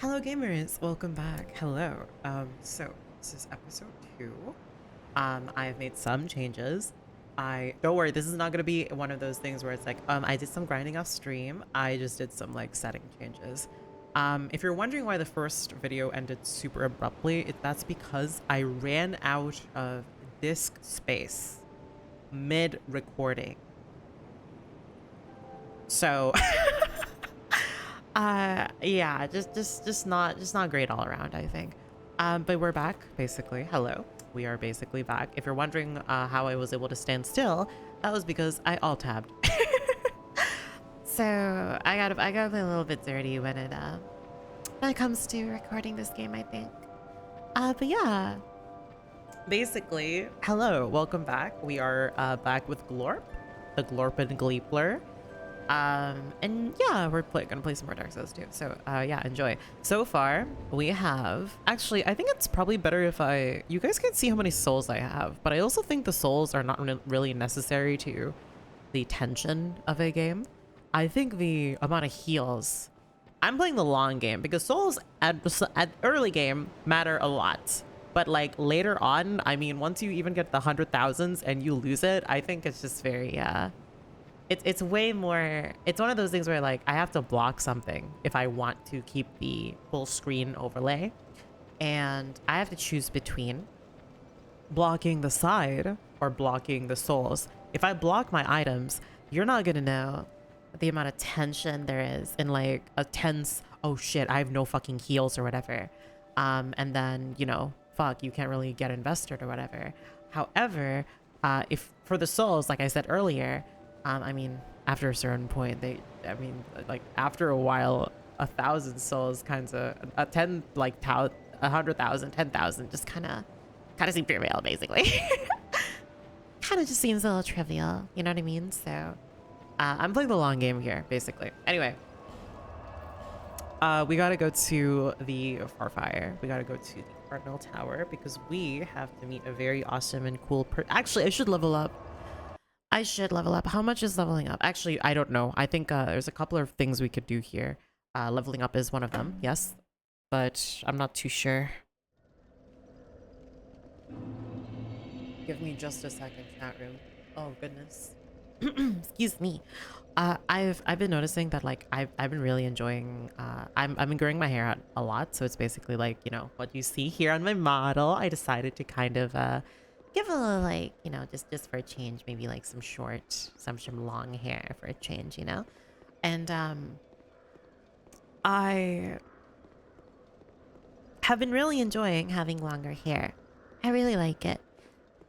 Hello gamers, welcome back. Hello. So this is episode 2. I have made some changes. I don't worry, this is not gonna be one of those things where it's like, I did some grinding off stream. I just did some like setting changes. If you're wondering why the first video ended super abruptly, that's because I ran out of disk space mid recording. So yeah, just not great all around, I think. But we're back basically. Hello, we are basically back. If you're wondering how I was able to stand still, that was because I alt tabbed. So I got a little bit dirty when it comes to recording this game, I think. But yeah, basically, hello, welcome back. We are back with Glorp, the Glorp and Gleepler. And yeah, we're gonna play some more Dark Souls too. So yeah, enjoy. So far we have, actually I think it's probably better if you guys can see how many souls I have, but I also think the souls are not really necessary to the tension of a game. I think the amount of heals, I'm playing the long game because souls at early game matter a lot, but like later on, I mean, once you even get the 100,000s and you lose it, I think it's just very it's way more, it's one of those things where like I have to block something if I want to keep the full screen overlay, and I have to choose between blocking the side or blocking the souls. If I block my items, you're not gonna know the amount of tension there is in like a tense, oh shit, I have no fucking heals or whatever, and then, you know, fuck, you can't really get invested or whatever. However, if for the souls, like I said earlier, I mean, after a certain point, I mean, like after a while, 1,000 souls kinds of, a 10, like 100,000, 10,000 just kind of seem trivial, basically. Kind of just seems a little trivial, you know what I mean? So, I'm playing the long game here, basically. Anyway, we gotta go to the Farfire. We gotta go to the Cardinal Tower because we have to meet a very awesome and cool Actually, I should level up. I should level up. How much is leveling up? Actually, I don't know. I think there's a couple of things we could do here. Leveling up is one of them, yes. But I'm not too sure. Give me just a second, chat room. Oh, goodness. Excuse me. I've been noticing that like I've been really enjoying I've been growing my hair out a lot, so it's basically like, you know, what you see here on my model. I decided to kind of give a little, like, you know, just for a change, maybe like some long hair for a change, you know. And I have been really enjoying having longer hair. I really like it.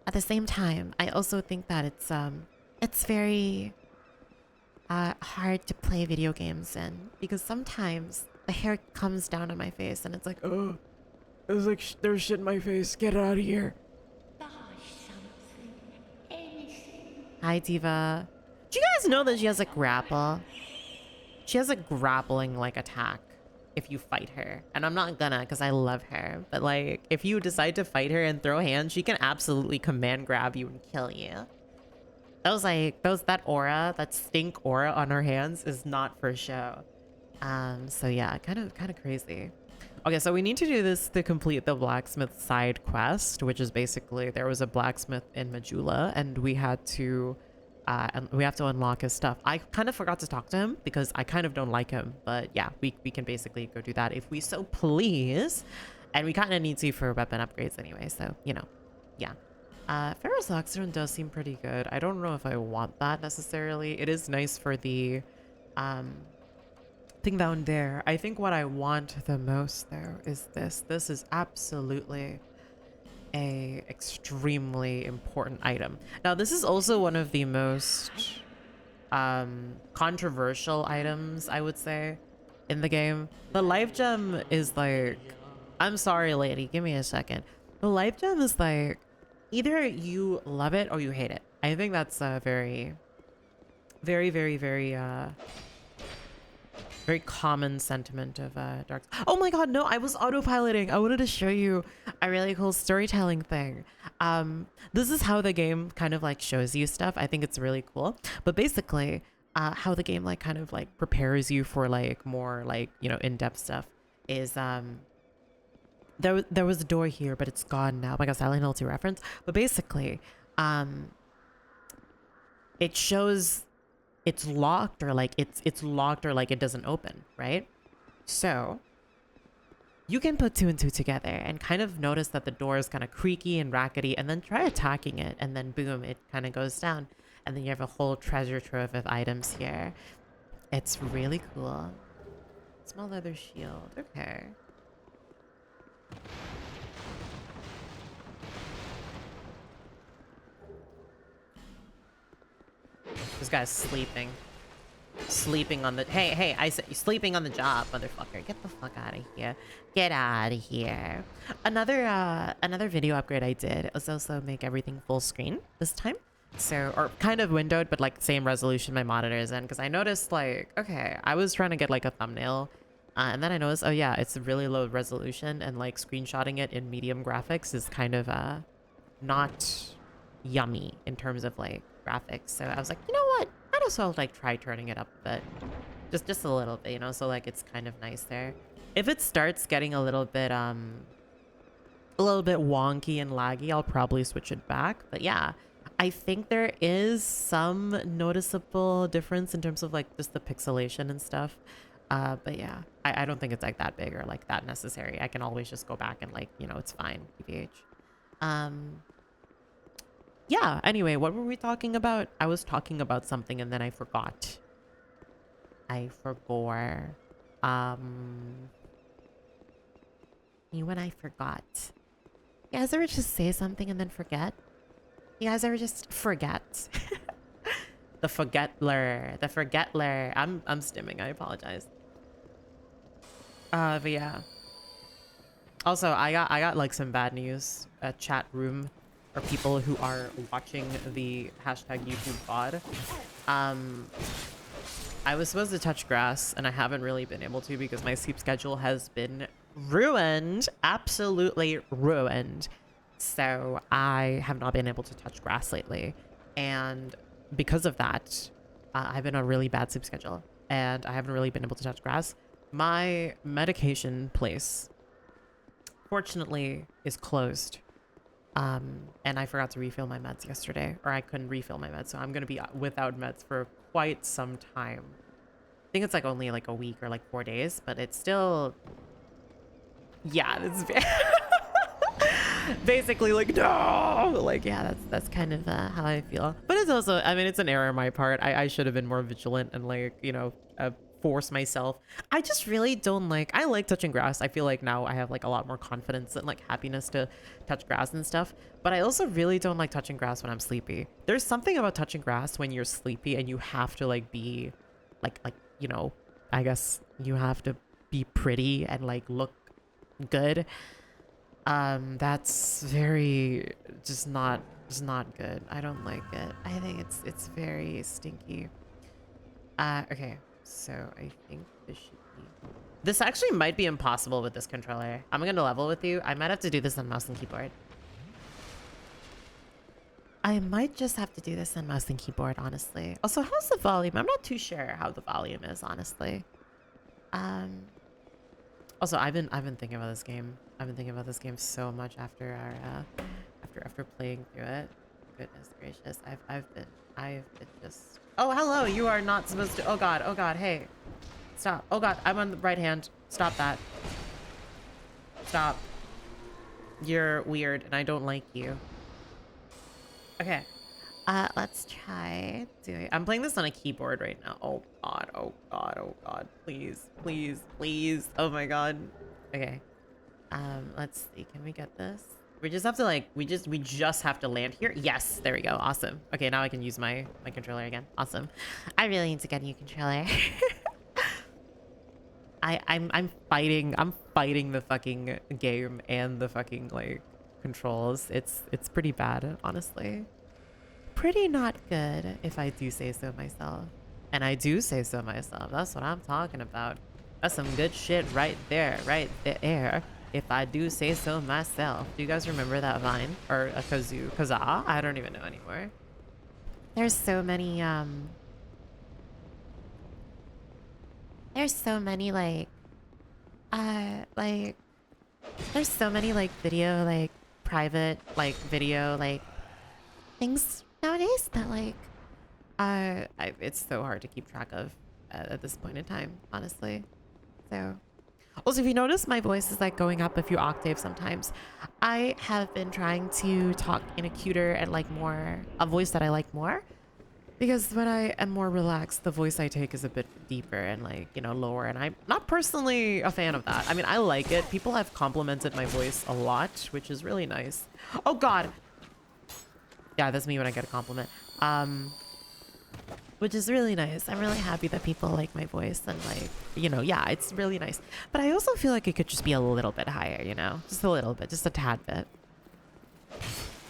At the same time, I also think that it's very hard to play video games in, because sometimes the hair comes down on my face and it's like, oh, it's like there's shit in my face, get it out of here. Hi, Diva. Do you guys know that she has a grapple? She has a grappling like attack if you fight her. And I'm not gonna, because I love her. But like, if you decide to fight her and throw hands, she can absolutely command grab you and kill you. That aura, that stink aura on her hands is not for show. So yeah, kind of crazy. Okay, so we need to do this to complete the blacksmith side quest, which is basically there was a blacksmith in Majula and we have to unlock his stuff. I kind of forgot to talk to him because I kind of don't like him, but yeah, we can basically go do that if we so please. And we kind of need to for weapon upgrades anyway, so, you know, yeah. Ferrous Oxygen does seem pretty good. I don't know if I want that necessarily. It is nice for the thing down there. I think what I want the most though is this. This is absolutely a extremely important item. Now, this is also one of the most controversial items, I would say, in the game. The life gem is like, I'm sorry, lady, give me a second. The life gem is like, either you love it or you hate it. I think that's a very, very, very, very common sentiment of Dark. Oh my god, no, I was autopiloting. I wanted to show you a really cool storytelling thing. This is how the game kind of like shows you stuff. I think it's really cool. But basically, how the game like kind of like prepares you for like more like, you know, in-depth stuff is there was a door here, but it's gone now, like a Silent Hill 2 reference. But basically, it shows it's locked, or like it's locked, or like it doesn't open, right? So you can put two and two together and kind of notice that the door is kind of creaky and rackety, and then try attacking it, and then boom, it kind of goes down, and then you have a whole treasure trove of items here. It's really cool. Small leather shield. Okay. This guy's sleeping. Sleeping on the... Hey, I said sleeping on the job, motherfucker. Get the fuck out of here. Get out of here. Another video upgrade I did was also make everything full screen this time. So, or kind of windowed, but like same resolution my monitor is in. Because I noticed like, okay, I was trying to get like a thumbnail. And then I noticed, oh yeah, it's really low resolution. And like screenshotting it in medium graphics is kind of not yummy in terms of like graphics. So I was like, you know what? I'd also like try turning it up a bit. Just a little bit, you know, so like it's kind of nice there. If it starts getting a little bit wonky and laggy, I'll probably switch it back. But yeah, I think there is some noticeable difference in terms of like just the pixelation and stuff. But yeah, I don't think it's like that big or like that necessary. I can always just go back and like, you know, it's fine, PBH. Yeah, anyway, what were we talking about? I was talking about something and then I forgot. I forgot. You and I forgot. You guys ever just say something and then forget? You guys ever just forget? The forgetler. The forgetler. I'm stimming, I apologize. But yeah. Also, I got like some bad news. A chat room, or people who are watching the hashtag YouTube VOD. I was supposed to touch grass and I haven't really been able to because my sleep schedule has been ruined. Absolutely ruined. So I have not been able to touch grass lately. And because of that, I've been on a really bad sleep schedule and I haven't really been able to touch grass. My medication place, fortunately, is closed. And I forgot to refill my meds yesterday, or I couldn't refill my meds. So I'm going to be without meds for quite some time. I think it's like only like a week or like 4 days, but it's still, yeah, it's basically like, no, like, yeah, that's kind of how I feel. But it's also, I mean, it's an error on my part. I should have been more vigilant and like, you know, force myself. I just really don't like, I like touching grass. I feel like now I have like a lot more confidence and like happiness to touch grass and stuff, but I also really don't like touching grass when I'm sleepy. There's something about touching grass when you're sleepy and you have to like be like, you know, I guess you have to be pretty and like look good. That's very just not good. I don't like it. I think it's very stinky. Okay. So I think this should be... This actually might be impossible with this controller. I'm going to level with you. I might have to do this on mouse and keyboard. I might just have to do this on mouse and keyboard, honestly. Also, how's the volume? I'm not too sure how the volume is, honestly. Also, I've been thinking about this game. I've been thinking about this game so much after our after playing through it. Goodness gracious. I've been just... Oh, hello. You are not supposed to... Oh god, hey. Stop. Oh god, I'm on the right hand. Stop that. Stop. You're weird and I don't like you. Okay. Let's try doing... I'm playing this on a keyboard right now. Oh god, oh god, oh god. Please, please, please. Oh my god. Okay. Let's see. Can we get this? We just have to like, we just have to land here. Yes, there we go. Awesome. Okay, now I can use my controller again. Awesome. I really need to get a new controller. I'm fighting the fucking game and the fucking like controls. It's pretty bad, honestly. Pretty not good, if I do say so myself. And I do say so myself. That's what I'm talking about. That's some good shit right there, right there. If I do say so myself. Do you guys remember that Vine? Or a Kazaa? I don't even know anymore. There's so many, like, Like, there's so many like video, like private, like video, like things nowadays that like, it's so hard to keep track of at this point in time, honestly. So, also, if you notice, my voice is like going up a few octaves sometimes. I have been trying to talk in a cuter and like more, a voice that I like more. Because when I am more relaxed, the voice I take is a bit deeper and like, you know, lower. And I'm not personally a fan of that. I mean, I like it. People have complimented my voice a lot, which is really nice. Oh God. Yeah, that's me when I get a compliment. Which is really nice. I'm really happy that people like my voice and like, you know, yeah, it's really nice. But I also feel like it could just be a little bit higher, you know, just a little bit, just a tad bit.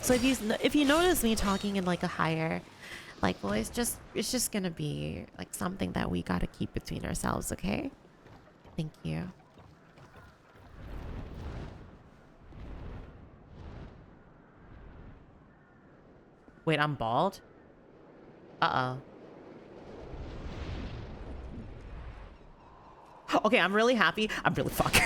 So if you notice me talking in like a higher like voice, it's just gonna be like something that we gotta keep between ourselves, okay? Thank you. Wait, I'm bald? Uh-oh. Okay, I'm really happy. I'm really fucking.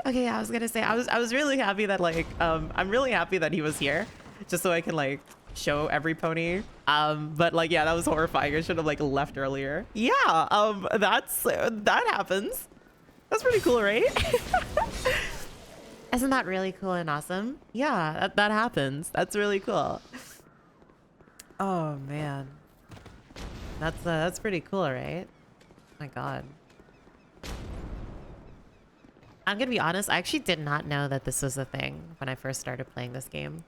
Okay, I was gonna say I was really happy that like I'm really happy that he was here, just so I can like show every pony. But like yeah, that was horrifying. I should have like left earlier. Yeah, that happens. That's pretty cool, right? Isn't that really cool and awesome? Yeah, that happens. That's really cool. Oh man, that's pretty cool, right? My God. I'm gonna be honest, I actually did not know that this was a thing when I first started playing this game.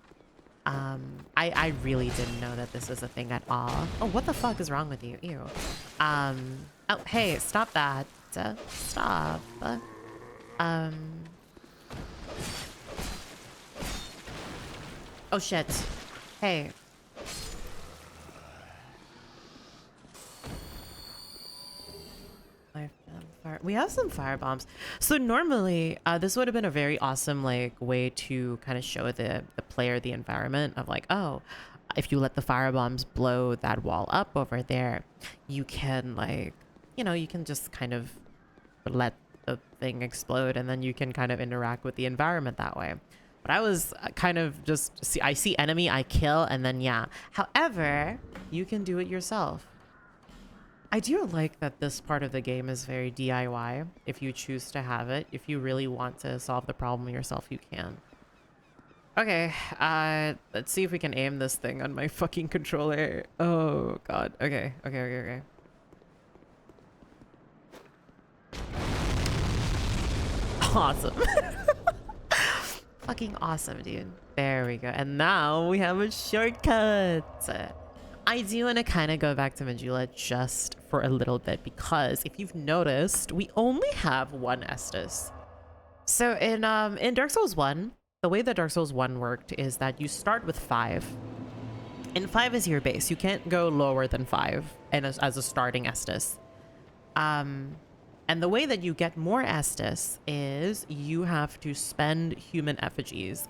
I really didn't know that this was a thing at all. Oh, what the fuck is wrong with you? Ew. Oh, hey, stop that. Stop. Oh shit. Hey. We have some fire bombs. So normally, this would have been a very awesome like way to kind of show the player the environment of like, oh, if you let the fire bombs blow that wall up over there, you can like, you know, you can just kind of let the thing explode and then you can kind of interact with the environment that way. But I was kind of just, I see enemy, I kill, and then yeah. However, you can do it yourself. I do like that this part of the game is very DIY. If you choose to have it, if you really want to solve the problem yourself, you can. Okay, let's see if we can aim this thing on my fucking controller. Oh God. Okay. Awesome. Fucking awesome, dude. There we go. And now we have a shortcut. I do want to kind of go back to Majula just for a little bit because if you've noticed, we only have one Estus. So in Dark Souls 1, the way that Dark Souls 1 worked is that you start with 5. And 5 is your base. You can't go lower than 5 and as a starting Estus. And the way that you get more Estus is you have to spend humanities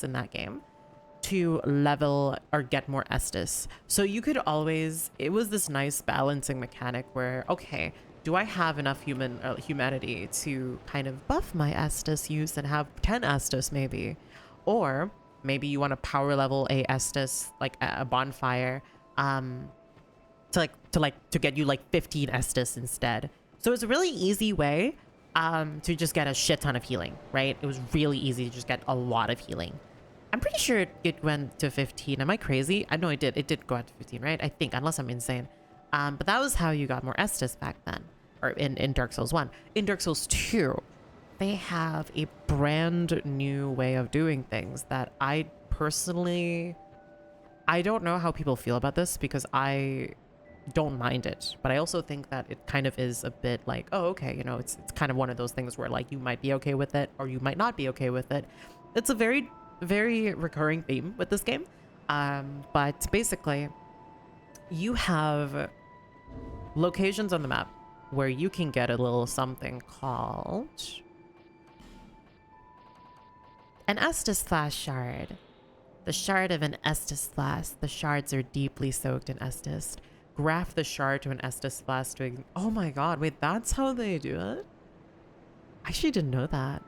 in that game to level or get more Estus. So you could always, it was this nice balancing mechanic where, okay, do I have enough humanity to kind of buff my Estus use and have 10 Estus maybe? Or maybe you want to power level a Estus, like a bonfire, to get you like 15 Estus instead. So it's a really easy way to just get a shit ton of healing, right? It was really easy to just get a lot of healing. I'm pretty sure it went to 15. Am I crazy? I know it did. It did go out to 15, right? I think, unless I'm insane. But that was how you got more Estus back then, or in Dark Souls 1. In Dark Souls 2, they have a brand new way of doing things that I personally, I don't know how people feel about this because I don't mind it, but I also think that it kind of is a bit like, oh, okay, you know, it's kind of one of those things where like you might be okay with it or you might not be okay with it. It's a very recurring theme with this game. But basically you have locations on the map where you can get a little something called an Estus Flask shard. The shard of an Estus Flask. The shards are deeply soaked in Estus. Graft the shard to an Estus Flask to oh my God, wait, that's how they do it? I actually didn't know that.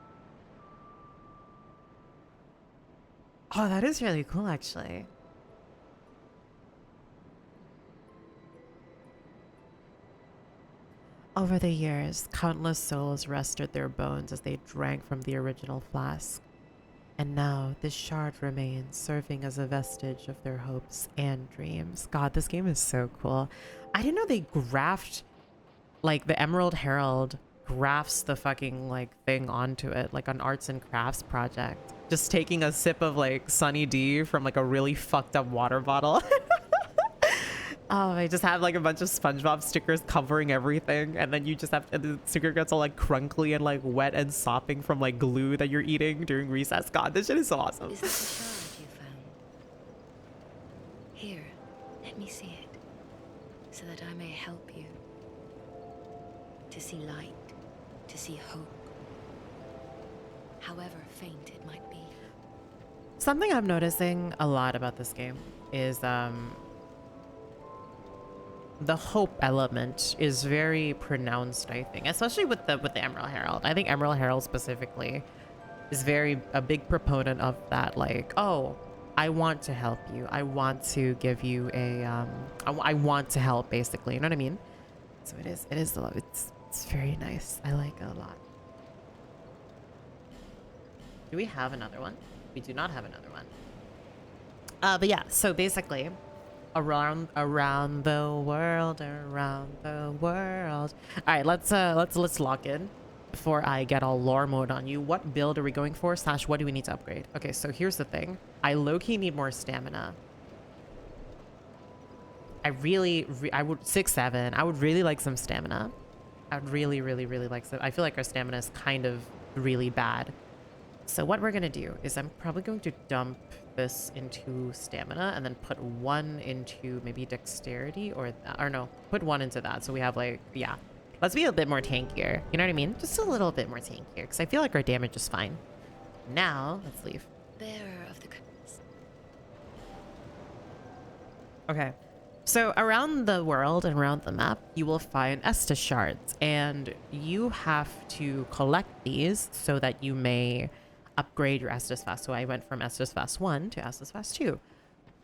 Oh, that is really cool, actually. Over the years, countless souls rested their bones as they drank from the original flask. And now, this shard remains, serving as a vestige of their hopes and dreams. God, this game is so cool. I didn't know they graphed, like, the Emerald Herald grafts the fucking, like, thing onto it, like an arts and crafts project. Just taking a sip of, like, Sunny D from, like, a really fucked up water bottle. Oh, I just have like a bunch of SpongeBob stickers covering everything, and then you just have and the sticker gets all like crunkly and like wet and sopping from like glue that you're eating during recess. God, this shit is so awesome. Is this a shard you found? Here, let me see it, so that I may help you. To see light, to see hope, however faint it might be. Something I'm noticing a lot about this game is the hope element is very pronounced, I think, especially with the Emerald Herald. I think Emerald Herald specifically is a big proponent of that, like, oh, I want to help you, I want to give you a I want to help, basically, you know what I mean? So it is the love. It's very nice. I like it a lot. Do we have another one? We do not have another one. But yeah, so basically around the world. All right, let's lock in before I get all lore mode on you. What build are we going for / what do we need to upgrade? Okay, so here's the thing. I low-key need more stamina. I would 6-7. I would really like some stamina. I would really like some. I feel like our stamina is kind of really bad. So what we're gonna do is I'm probably going to dump this into stamina and then put one into maybe dexterity or no, put one into that. So we have like, yeah, let's be a bit more tankier. You know what I mean? Just a little bit more tankier because I feel like our damage is fine. Now let's leave. Bearer of the curse. Okay. So around the world and around the map, you will find Estus shards, and you have to collect these so that you may upgrade your Estus Fast. So I went from Estus Fast 1 to Estus Fast 2.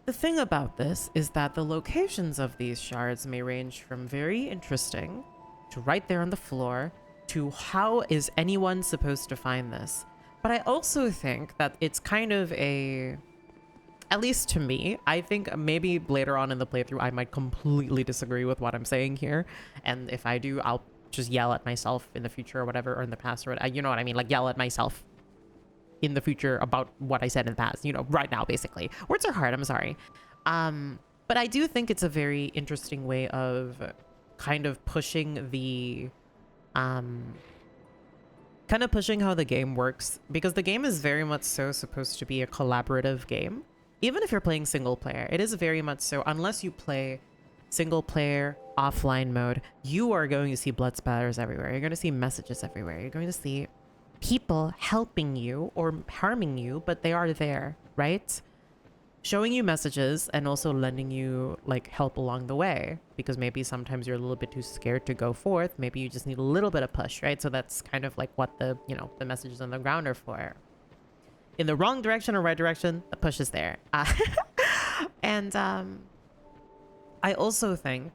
The thing about this is that the locations of these shards may range from very interesting to right there on the floor to how is anyone supposed to find this. But I also think that it's kind of a... At least to me, I think maybe later on in the playthrough, I might completely disagree with what I'm saying here. And if I do, I'll just yell at myself in the future or whatever, or in the past, or you know what I mean? Like yell at myself in the future about what I said in the past, you know, right now, basically. Words are hard, I'm sorry. But I do think it's a very interesting way of kind of pushing the, kind of pushing how the game works, because the game is very much so supposed to be a collaborative game. Even if you're playing single player, it is very much so. Unless you play single player offline mode, you are going to see blood splatters everywhere. You're going to see messages everywhere. You're going to see people helping you or harming you, but they are there, right? Showing you messages and also lending you like help along the way, because maybe sometimes you're a little bit too scared to go forth. Maybe you just need a little bit of push, right? So that's kind of like what the, you know, the messages on the ground are for. In the wrong direction or right direction, the push is there. And I also think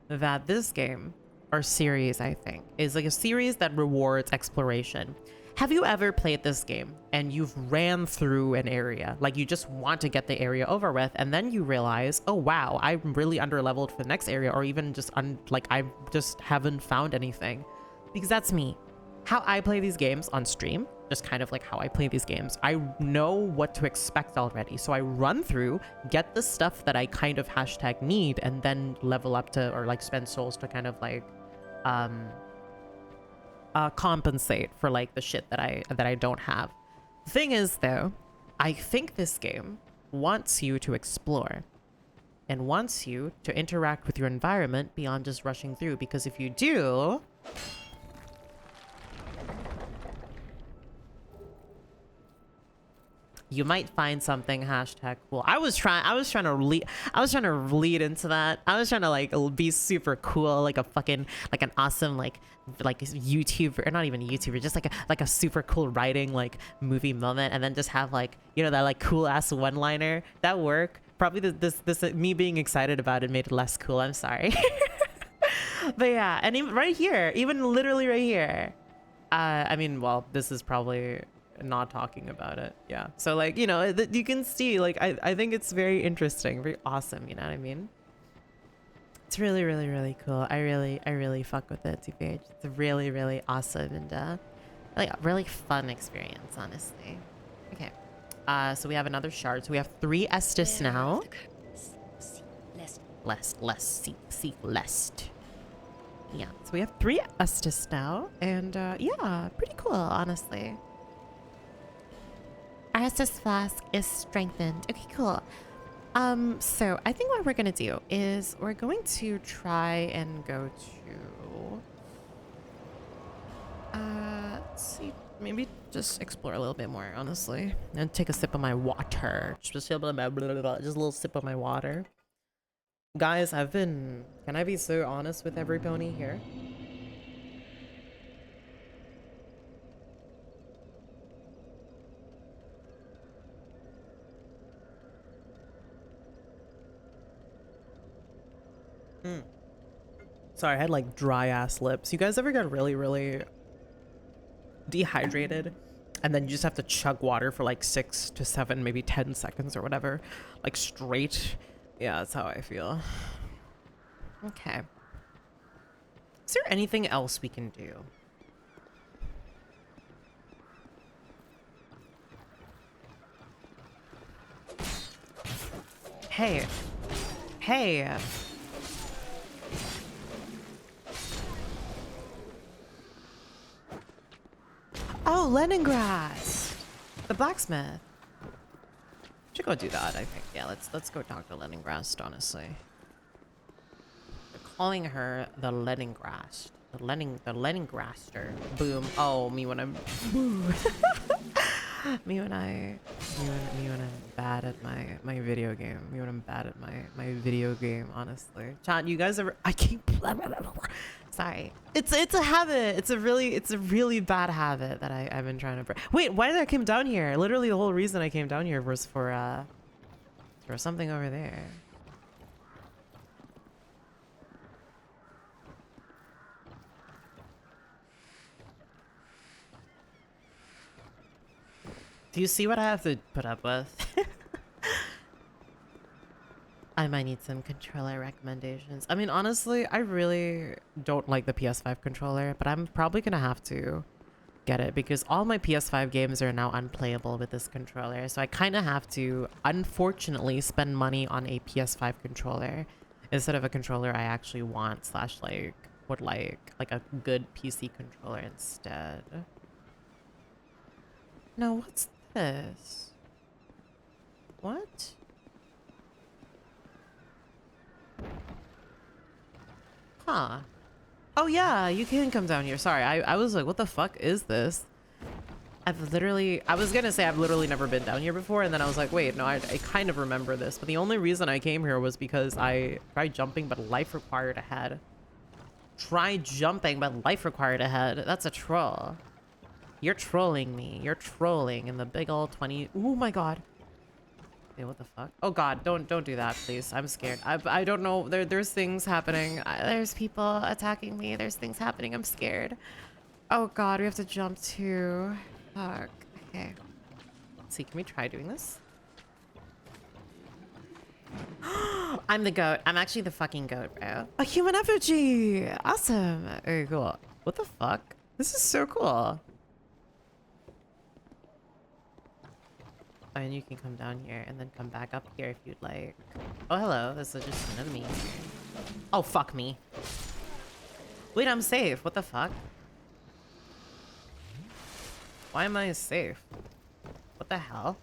that this game, or series, I think, is like a series that rewards exploration. Have you ever played this game and you've ran through an area, like you just want to get the area over with, and then you realize, oh wow, I'm really underleveled for the next area, or even just like I just haven't found anything? Because that's me. How I play these games on stream, just kind of like how I play these games. I know what to expect already. So I run through, get the stuff that I kind of hashtag need, and then level up to, or like spend souls to kind of like compensate for like the shit that I don't have. The thing is though, I think this game wants you to explore and wants you to interact with your environment beyond just rushing through, because if you do, you might find something hashtag cool. I was trying to lead into that. I was trying to like be super cool, like a fucking, like an awesome like YouTuber, or not even a YouTuber, just like a super cool writing like movie moment, and then just have like, you know, that like cool ass one liner that work. Probably this me being excited about it made it less cool. I'm sorry. But yeah, and even right here, even literally right here. I mean, well, this is probably not talking about it. Yeah. So like, you know, you can see like, I think it's very interesting, very awesome. You know what I mean? It's really, really, really cool. I really fuck with it, TPH. It's a really, really awesome and like a really fun experience, honestly. Okay. So we have another shard. So we have 3 Estus now. Seek lest. Yeah, so we have 3 Estus now, and yeah, pretty cool, honestly. Our Estus flask is strengthened. Okay, cool. So I think what we're gonna do is we're going to try and go to let's see, maybe just explore a little bit more, honestly, and take a sip of my water. Just a little sip of my water. Guys, can I be so honest with everybody here? Sorry, I had like dry ass lips. You guys ever get really, really dehydrated and then you just have to chug water for like 6 to 7, maybe 10 seconds or whatever, like straight? Yeah, that's how I feel. Okay. Is there anything else we can do? Hey. Hey. Oh, Leningrad! The blacksmith. Should go do that, I think. Yeah, let's go talk to Leningrad, honestly. They're calling her the Leningrad. The Leningraster. Boom. Oh, me when I'm me when I'm bad at my video game. Me when I'm bad at my video game, honestly. Chat, you guys ever, I keep sorry. It's a habit. It's a really bad habit that I've been trying to break. Wait, why did I come down here? Literally the whole reason I came down here was for something over there. Do you see what I have to put up with? I might need some controller recommendations. I mean, honestly, I really don't like the PS5 controller, but I'm probably gonna have to get it because all my PS5 games are now unplayable with this controller. So I kind of have to, unfortunately, spend money on a PS5 controller instead of a controller I actually want / like would like a good PC controller instead. No, what's this? What? Huh. Oh yeah, you can come down here. Sorry, I was like, what the fuck is this? I was gonna say I've literally never been down here before, and then I was like, wait, no, I kind of remember this. But the only reason I came here was because I tried jumping, but life required a head. Try jumping, but life required a head. That's a troll. You're trolling me. You're trolling in the big old 20. Oh my god. Wait, what the fuck? Oh god, don't do that, please. I'm scared. I don't know. There's things happening. There's people attacking me. There's things happening. I'm scared. Oh god, we have to jump too. Fuck. Okay. Let's see, can we try doing this? I'm the goat. I'm actually the fucking goat, bro. A human effigy! Awesome. Okay, cool. What the fuck? This is so cool. And you can come down here and then come back up here if you'd like. Oh, hello. This is just an enemy. Oh, fuck me. Wait, I'm safe. What the fuck? Why am I safe? What the hell?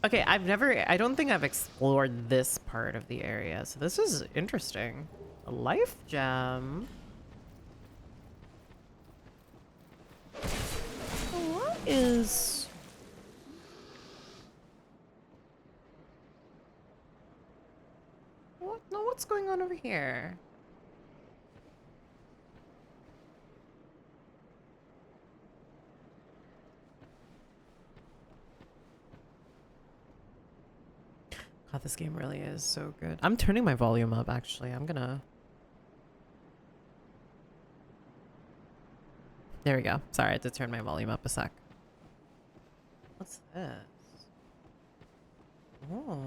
Okay, I don't think I've explored this part of the area, so this is interesting. A life gem. What is... What? No, what's going on over here? God, this game really is so good. I'm turning my volume up, actually. I'm gonna... There we go. Sorry, I had to turn my volume up a sec. What's this? Oh.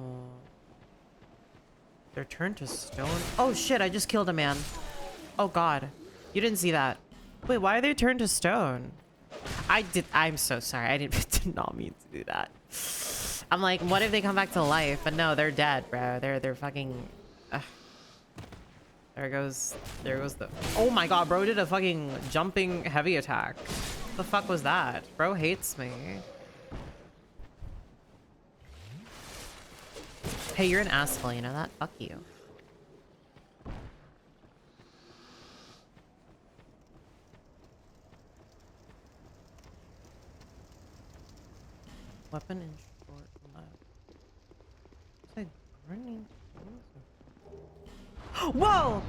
They're turned to stone. Oh shit, I just killed a man. Oh god. You didn't see that. Wait, why are they turned to stone? I'm so sorry. I did not mean to do that. I'm like, what if they come back to life? But no, they're dead, bro. They're fucking... There goes the... Oh my god, bro did a fucking jumping heavy attack. What the fuck was that? Bro hates me. Hey, you're an asshole, you know that? Fuck you. Weapon in short left. It's like running. Whoa!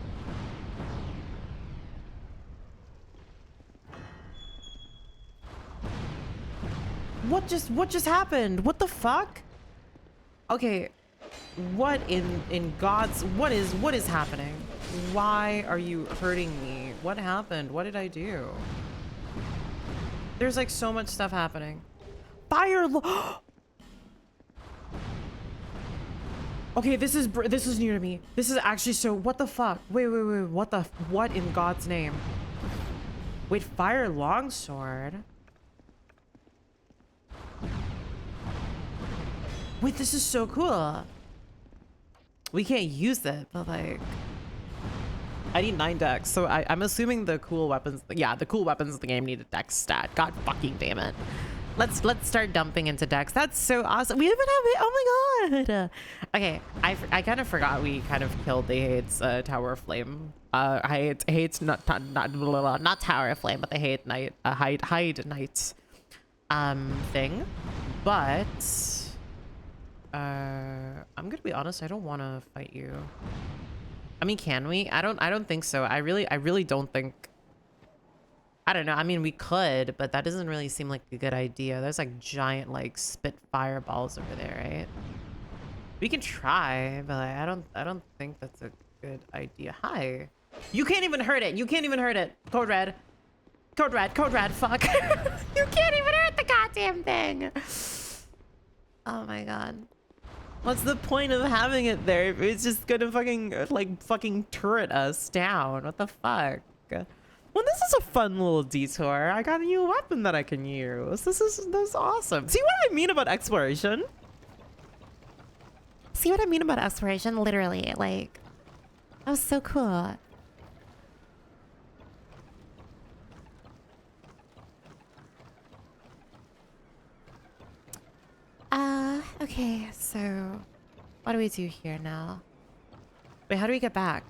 What just happened? What the fuck? Okay, what in God's what is happening? Why are you hurting me? What happened? What did I do? There's like so much stuff happening. Fire! Okay, this is new to me. This is actually so... What the fuck? Wait. What in God's name? Wait, fire longsword? Wait, this is so cool. We can't use it, but like... I need 9 dex, so I'm assuming the cool weapons... Yeah, the cool weapons of the game need a dex stat. God fucking damn it. Let's start dumping into decks. That's so awesome. We even have it. Oh my god. Okay, I kind of forgot we kind of killed the Hate's Tower of Flame. Hate's not Tower of Flame, but the Hate Knight Hide Knight thing. But I'm gonna be honest. I don't want to fight you. I mean, can we? I don't think so. I really don't think. I don't know. I mean, we could, but that doesn't really seem like a good idea. There's like giant like spit fireballs over there, right? We can try, but like, I don't think that's a good idea. Hi. You can't even hurt it. You can't even hurt it. Code red. Code red. Fuck. You can't even hurt the goddamn thing. Oh my god. What's the point of having it there if it's just gonna fucking turret us down? What the fuck? Well, this is a fun little detour. I got a new weapon that I can use. This is awesome. See what I mean about exploration? See what I mean about exploration? Literally, like, that was so cool. Okay, so what do we do here now? Wait, how do we get back?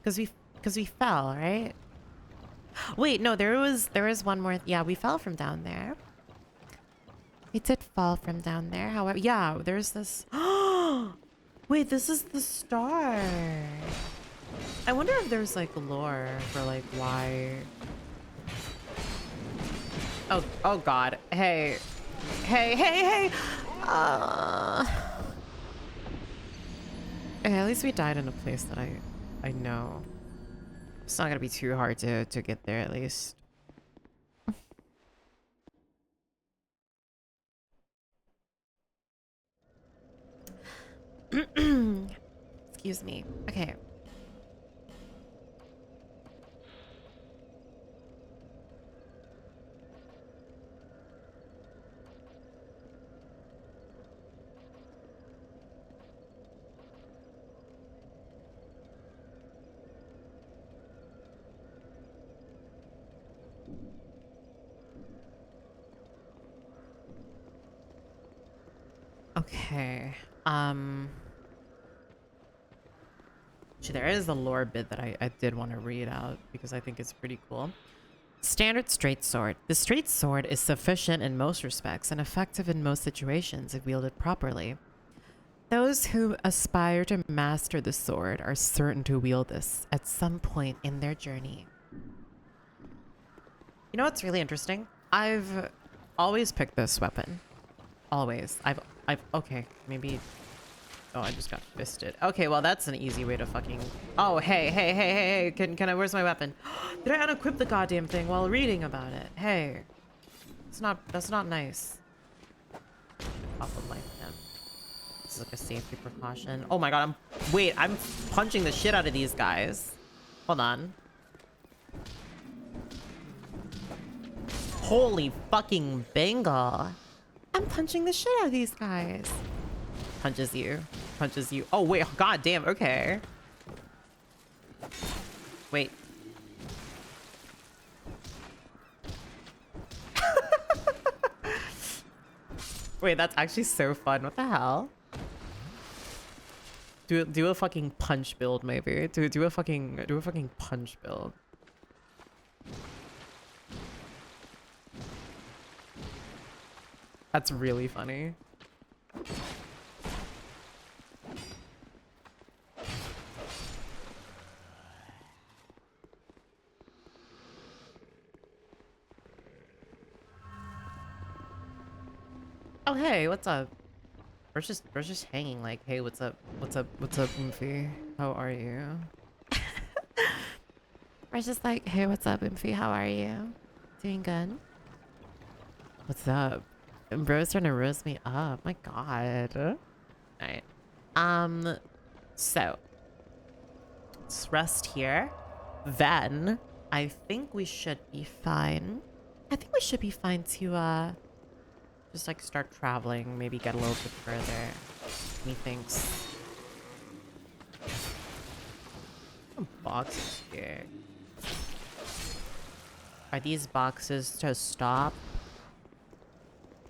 Because we fell, right? Wait, no, there was one more. Yeah, we fell from down there. We did fall from down there. However, yeah, there's this. Wait, this is the star. I wonder if there's like lore for like why. Oh God. Hey. Okay, at least we died in a place that I know. It's not gonna be too hard to get there, at least. Excuse me. Okay. Okay. There is the lore bit that I did want to read out because I think it's pretty cool. Standard straight sword. The straight sword is sufficient in most respects and effective in most situations if wielded properly. Those who aspire to master the sword are certain to wield this at some point in their journey. You know what's really interesting? I've always picked this weapon. Always. Okay, maybe. Oh, I just got fisted. Okay, well, that's an easy way to fucking. Oh, hey. Can I, where's my weapon? Did I unequip the goddamn thing while reading about it? Hey. That's not nice. Off of my pen. This is like a safety precaution. Oh my god, I'm punching the shit out of these guys. Hold on. Holy fucking bingo. I'm punching the shit out of these guys. Punches you. Punches you. Oh, wait. God damn. Okay. Wait. Wait, that's actually so fun. What the hell? Do a fucking punch build, maybe. Do a fucking punch build. That's really funny. Oh hey, what's up? We're just hanging like, hey, what's up, Imphy? How are you? We're just like, hey, what's up, Imphy? How are you? Doing good? What's up? Bro's trying to roast me up. My god. Alright. So let's rest here. Then I think we should be fine. I think we should be fine to just like start traveling, maybe get a little bit further. Methinks. Some boxes here. Are these boxes to stop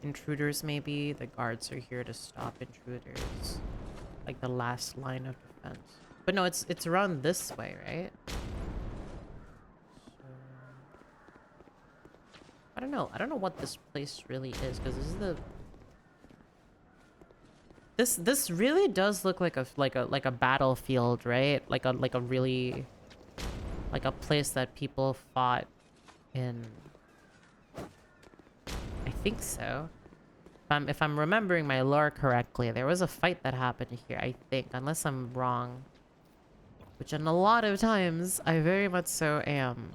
intruders? Maybe the guards are here to stop intruders, like the last line of defense. But no, it's around this way, right? I don't know. I don't know what this place really is, because this is the. This really does look like a battlefield, right? Like a really, like a place that people fought in. I think so. If I'm remembering my lore correctly, there was a fight that happened here, I think, unless I'm wrong. Which in a lot of times, I very much so am.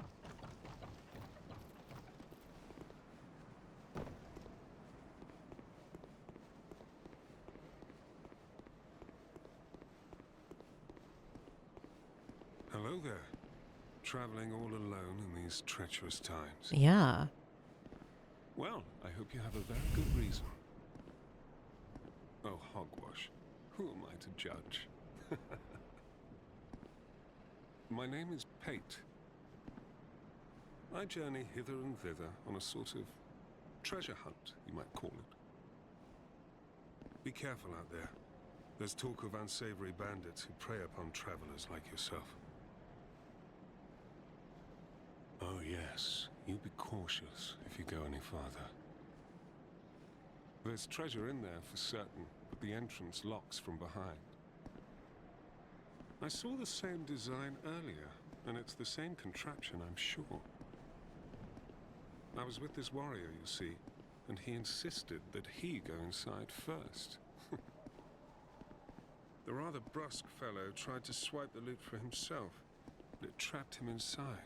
Hello there. Traveling all alone in these treacherous times. Yeah. Well, I hope you have a very good reason. Oh, hogwash. Who am I to judge? My name is Pate. I journey hither and thither on a sort of treasure hunt, you might call it. Be careful out there. There's talk of unsavory bandits who prey upon travelers like yourself. Oh yes, you be cautious if you go any farther. There's treasure in there for certain, but the entrance locks from behind. I saw the same design earlier, and it's the same contraption, I'm sure. I was with this warrior, you see, and he insisted that he go inside first. The rather brusque fellow tried to swipe the loot for himself, but it trapped him inside.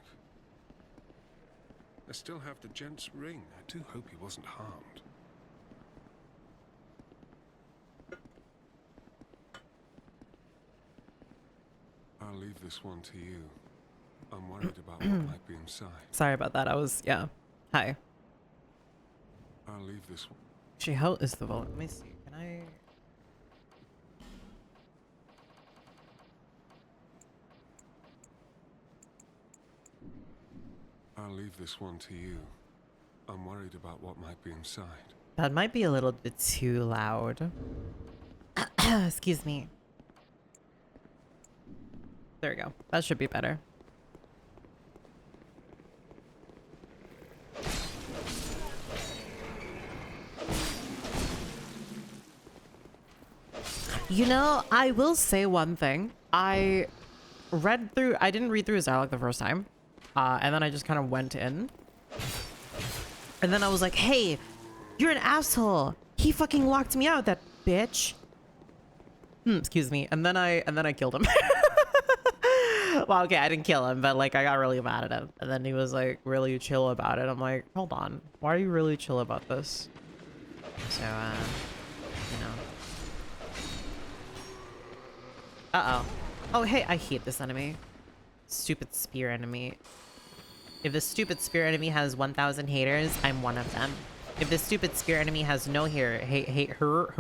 I still have the gent's ring. I do hope he wasn't harmed. I'll leave this one to you. I'm worried about what might be inside. Sorry about that. Yeah. Hi. I'll leave this one. Actually, how is the vote? Let me see. Can I? I'll leave this one to you. I'm worried about what might be inside. That might be a little bit too loud. Excuse me. There we go. That should be better. You know, I will say one thing. I didn't read through his dialogue the first time. And then I just kind of went in. And then I was like, hey, you're an asshole. He fucking locked me out, that bitch. Excuse me. And then I killed him. Well, okay, I didn't kill him, but like I got really mad at him. And then he was like really chill about it. I'm like, hold on. Why are you really chill about this? So, you know. Uh-oh. Oh, hey, I hate this enemy. Stupid spear enemy. If the stupid spear enemy has 1,000 haters, I'm one of them. If the stupid spear enemy has no hate her,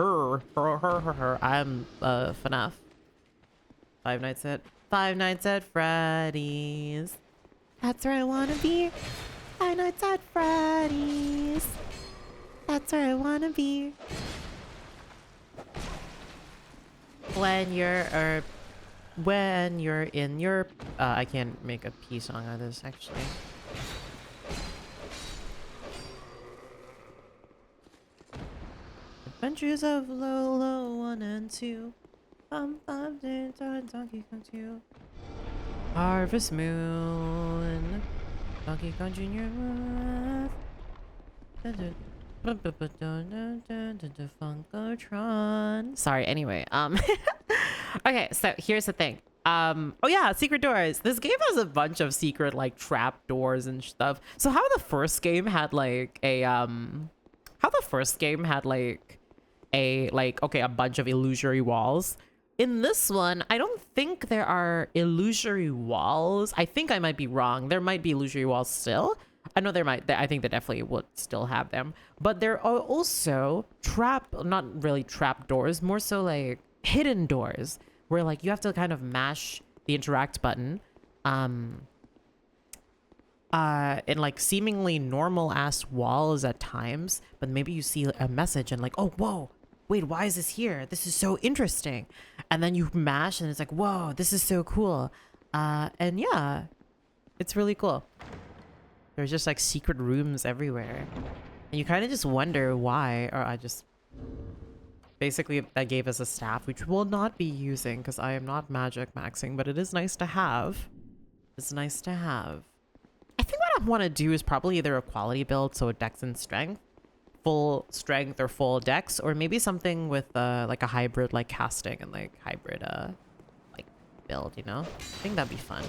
I'm FNAF. Five Nights at Freddy's. That's where I wanna be. Five Nights at Freddy's. That's where I wanna be. When you're in your I can't make a P song out of this actually. Adventures of Lolo 1 and 2. Donkey Kong 2. Harvest Moon. Donkey Kong Jr. Funkotron. Sorry, anyway. Okay, so here's the thing. Oh yeah, secret doors. This game has a bunch of secret like trap doors and stuff. So how the first game had like a a bunch of illusory walls. In this one, I don't think there are illusory walls. I think I might be wrong. There might be illusory walls still. I know there might. I think they definitely would still have them. But there are also not really trap doors, more so like hidden doors where like you have to kind of mash the interact button in like seemingly normal ass walls at times, but maybe you see a message and like, oh, whoa, wait, why is this here? This is so interesting. And then you mash and it's like, whoa, this is so cool. And yeah, it's really cool. There's just like secret rooms everywhere. And you kind of just wonder why, or I just... Basically, that gave us a staff, which we'll not be using because I am not magic maxing, but it is nice to have. It's nice to have. I think what I want to do is probably either a quality build, so a dex and strength. Full strength or full dex, or maybe something with like a hybrid, like casting and like hybrid like build, you know? I think that'd be fun.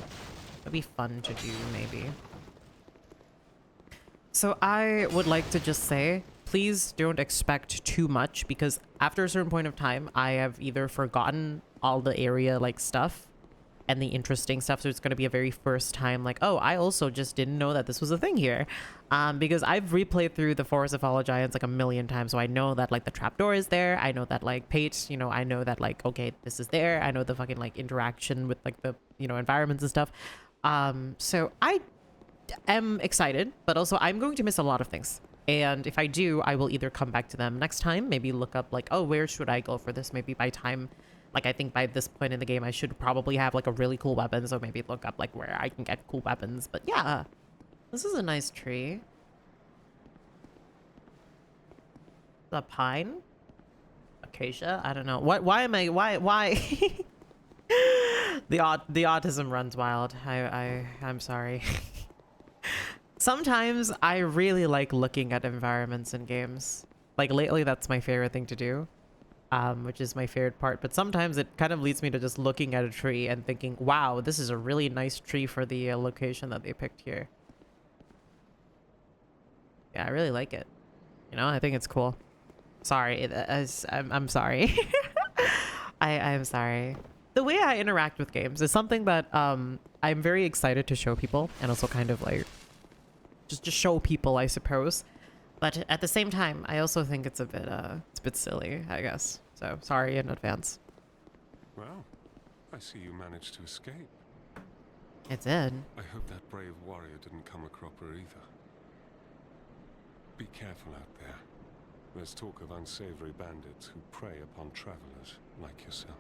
That'd be fun to do, maybe. So I would like to just say, please don't expect too much because after a certain point of time, I have either forgotten all the area like stuff and the interesting stuff. So it's going to be a very first time like, oh, I also just didn't know that this was a thing here. Because I've replayed through the Forest of Hollow Giants like a million times. So I know that like the trapdoor is there. I know that like Pate, you know, I know that like, okay, this is there. I know the fucking like interaction with like the, you know, environments and stuff. So I am excited, but also I'm going to miss a lot of things. And if I do, I will either come back to them next time, maybe look up like, oh, where should I go for this? Maybe by time, like I think by this point in the game, I should probably have like a really cool weapon. So maybe look up like where I can get cool weapons. But yeah, this is a nice tree. The pine? Acacia? I don't know. Why the autism runs wild. I'm sorry. Sometimes I really like looking at environments in games. Like lately, that's my favorite thing to do, which is my favorite part. But sometimes it kind of leads me to just looking at a tree and thinking, wow, this is a really nice tree for the location that they picked here. Yeah, I really like it. You know, I think it's cool. Sorry, I'm sorry. I'm sorry. The way I interact with games is something that I'm very excited to show people and also kind of like just show people, I suppose. But at the same time, I also think it's a bit silly, I guess. So sorry in advance. Well, I see you managed to escape. It did. I hope that brave warrior didn't come a cropper either. Be careful out there. There's talk of unsavory bandits who prey upon travelers like yourself.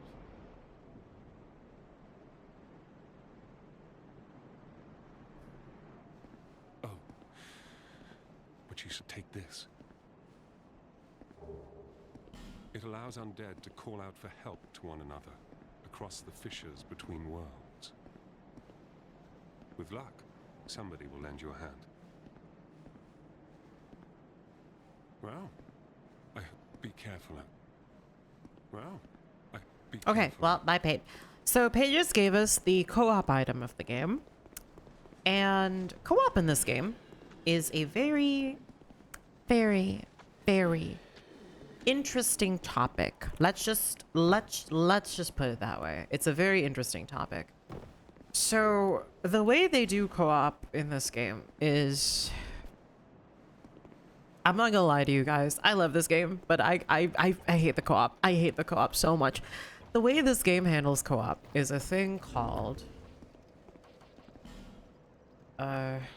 Oh, but you should take this. It'll allows undead to call out for help to one another across the fissures between worlds. With luck, somebody will lend you a hand. Well, be careful. Well, be Okay, careful. well, bye, Paige. So Paige just gave us the co-op item of the game. And co-op in this game is a very, very, very interesting topic. Let's just put it that way. It's a very interesting topic. So the way they do co-op in this game is, I'm not gonna lie to you guys, I love this game, but I hate the co-op. I hate the co-op so much. The way this game handles co-op is a thing called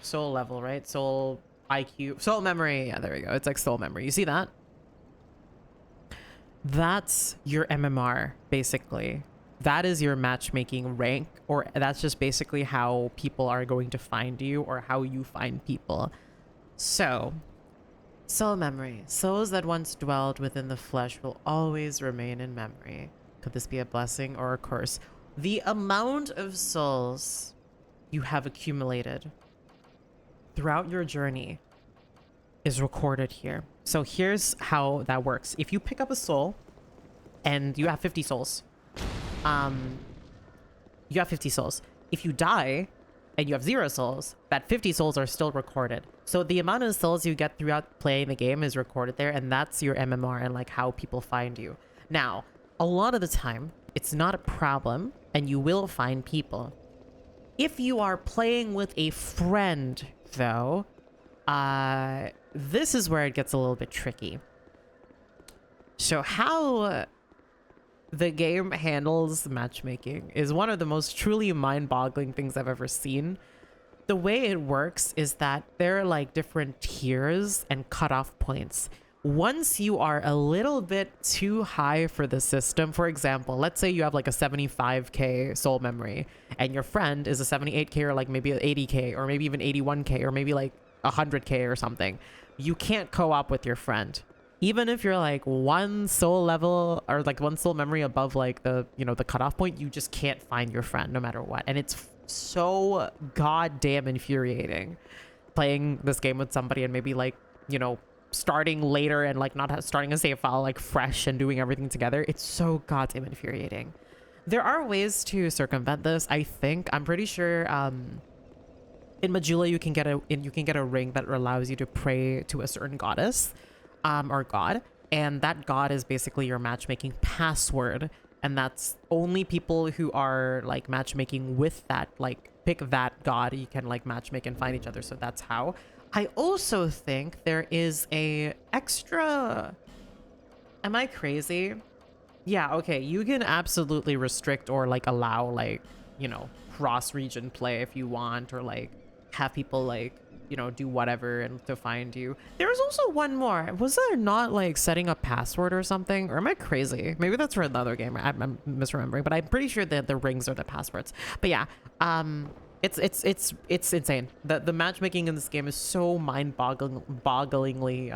soul level, right? Soul IQ, soul memory. Yeah, there we go. It's like soul memory. You see that? That's your MMR, basically. That is your matchmaking rank, or that's just basically how people are going to find you, or how you find people. So, soul memory. Souls that once dwelled within the flesh will always remain in memory. Could this be a blessing or a curse? The amount of souls you have accumulated throughout your journey is recorded here. So here's how that works. If you pick up a soul and you have 50 souls, you have 50 souls. If you die and you have 0 souls, that 50 souls are still recorded. So the amount of souls you get throughout playing the game is recorded there, and that's your MMR and like how people find you. Now, a lot of the time, it's not a problem, and you will find people. If you are playing with a friend, though, this is where it gets a little bit tricky. So how the game handles matchmaking is one of the most truly mind-boggling things I've ever seen. The way it works is that there are like different tiers and cutoff points. Once you are a little bit too high for the system, for example, let's say you have like a 75k soul memory and your friend is a 78k or like maybe 80k or maybe even 81k or maybe like 100k or something, you can't co-op with your friend. Even if you're like one soul level or like one soul memory above like the, you know, the cutoff point, you just can't find your friend no matter what. And it's so goddamn infuriating playing this game with somebody and maybe like, you know, starting later and like not starting a save file like fresh and doing everything together. It's so goddamn infuriating. There are ways to circumvent this, I think. I'm pretty sure in Majula you can get a ring that allows you to pray to a certain goddess or god, and that god is basically your matchmaking password, and that's only people who are like matchmaking with that, like pick that god, you can like matchmake and find each other. So that's how. I also think there is a extra... Am I crazy? Yeah, okay. You can absolutely restrict or like allow like, you know, cross-region play if you want, or like have people like, you know, do whatever and to find you. There's also one more. Was there not like setting a password or something? Or am I crazy? Maybe that's for another game. I'm misremembering, but I'm pretty sure that the rings are the passwords. But yeah, it's insane. The matchmaking in this game is so bogglingly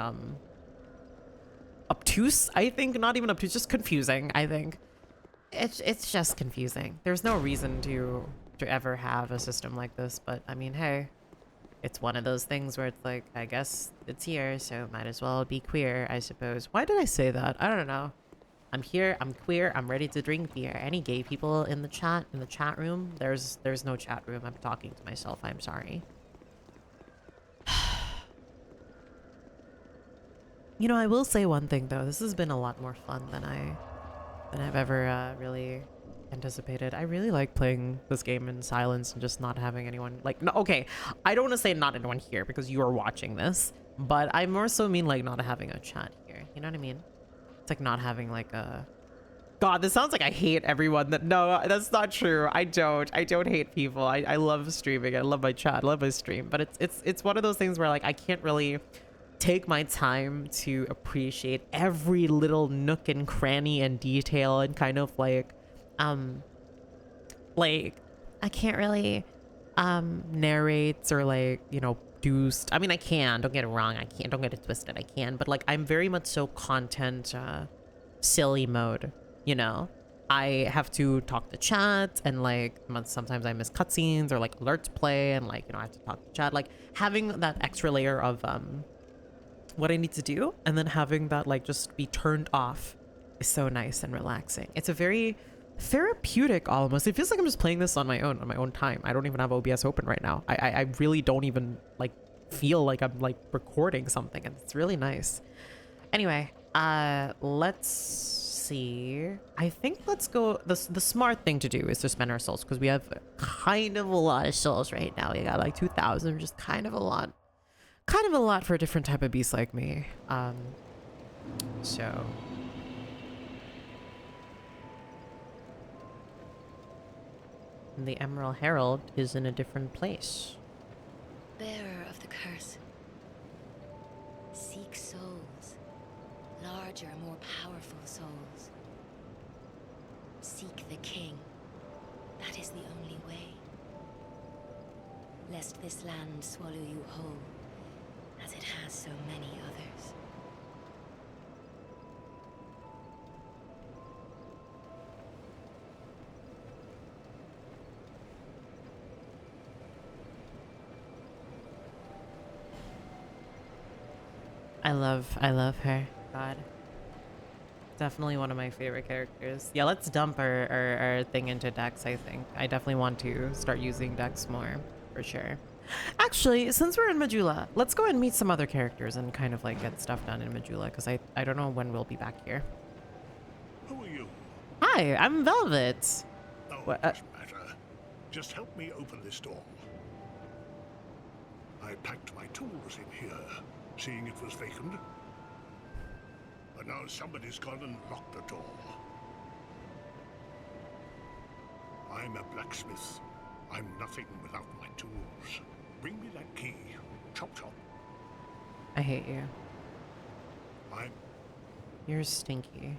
obtuse, I think. Not even obtuse, just confusing, I think. It's just confusing. There's no reason to ever have a system like this, but I mean, hey, it's one of those things where it's like, I guess it's here, so might as well be queer, I suppose. Why did I say that? I don't know. I'm here, I'm queer, I'm ready to drink beer. Any gay people in the chat room? There's no chat room. I'm talking to myself. I'm sorry. You know, I will say one thing though. This has been a lot more fun than I've ever really anticipated. I really like playing this game in silence and just not having anyone like, no, okay, I don't want to say not anyone here because you are watching this, but I more so mean like not having a chat here. You know what I mean? It's like not having like a... God, this sounds like I hate everyone. No, that's not true. I don't hate people. I love streaming. I love my chat. I love my stream. But it's one of those things where like I can't really take my time to appreciate every little nook and cranny and detail and kind of like I can't really narrate or like, you know, I mean, I can, don't get it wrong, don't get it twisted, I can, but like I'm very much so content silly mode, you know? I have to talk to chat and like sometimes I miss cutscenes or like alerts play and like, you know, I have to talk to chat. Like having that extra layer of what I need to do and then having that like just be turned off is so nice and relaxing. It's a very therapeutic almost. It feels like I'm just playing this on my own time. I don't even have OBS open right now. I really don't even like feel like I'm like recording something, and it's really nice. Anyway, let's see. I think let's go. The smart thing to do is to spend our souls because we have kind of a lot of souls right now. We got like 2,000, just kind of a lot. Kind of a lot for a different type of beast like me. So. The Emerald Herald is in a different place. Bearer of the curse. Seek souls. Larger, more powerful souls. Seek the king. That is the only way. Lest this land swallow you whole, as it has so many others. I love her. God. Definitely one of my favorite characters. Yeah, let's dump our thing into Dex, I think. I definitely want to start using Dex more, for sure. Actually, since we're in Majula, let's go and meet some other characters and kind of like get stuff done in Majula, because I don't know when we'll be back here. Who are you? Hi, I'm Velvet. Oh, What, it doesn't matter. Just help me open this door. I packed my tools in here, seeing it was vacant. But now somebody's gone and locked the door. I'm a blacksmith. I'm nothing without my tools. Bring me that key. Chop chop. I hate you. I'm... You're stinky.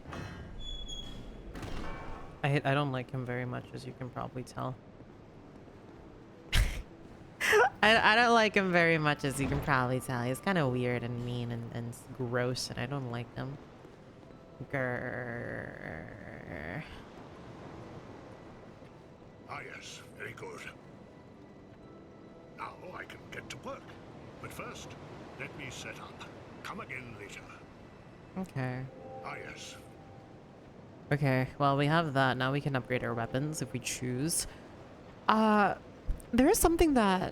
I don't like him very much, as you can probably tell. I don't like him very much, as you can probably tell. He's kind of weird and mean and gross, and I don't like him. Grrr. Ah yes, very good. Now I can get to work. But first, let me set up. Come again later. Okay. Ah yes. Okay, well, we have that. Now we can upgrade our weapons if we choose. There is something back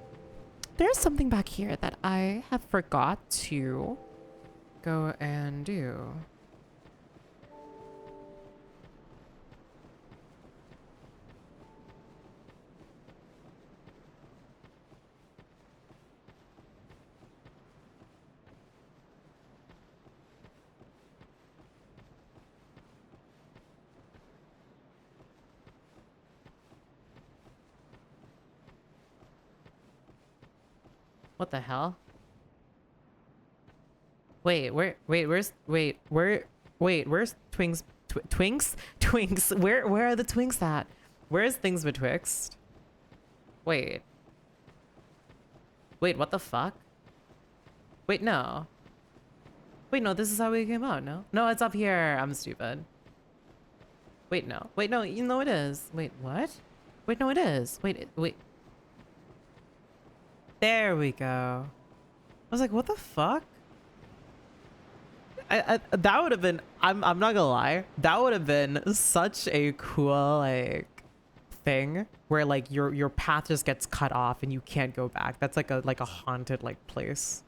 here that I have forgot to go and do. What the hell? Where's Twinks? Twinks? Twinks? Where are the Twinks at? Where's things betwixt? Wait, what the fuck? Wait, no. Wait, no, this is how we came out, no? No, it's up here. I'm stupid. Wait, no. Wait, no, you know it is. Wait, what? Wait, no, it is. Wait. There we go. I was like, what the fuck? That would have been, I'm not gonna lie, that would have been such a cool like thing where like your path just gets cut off and you can't go back. That's like a haunted like place.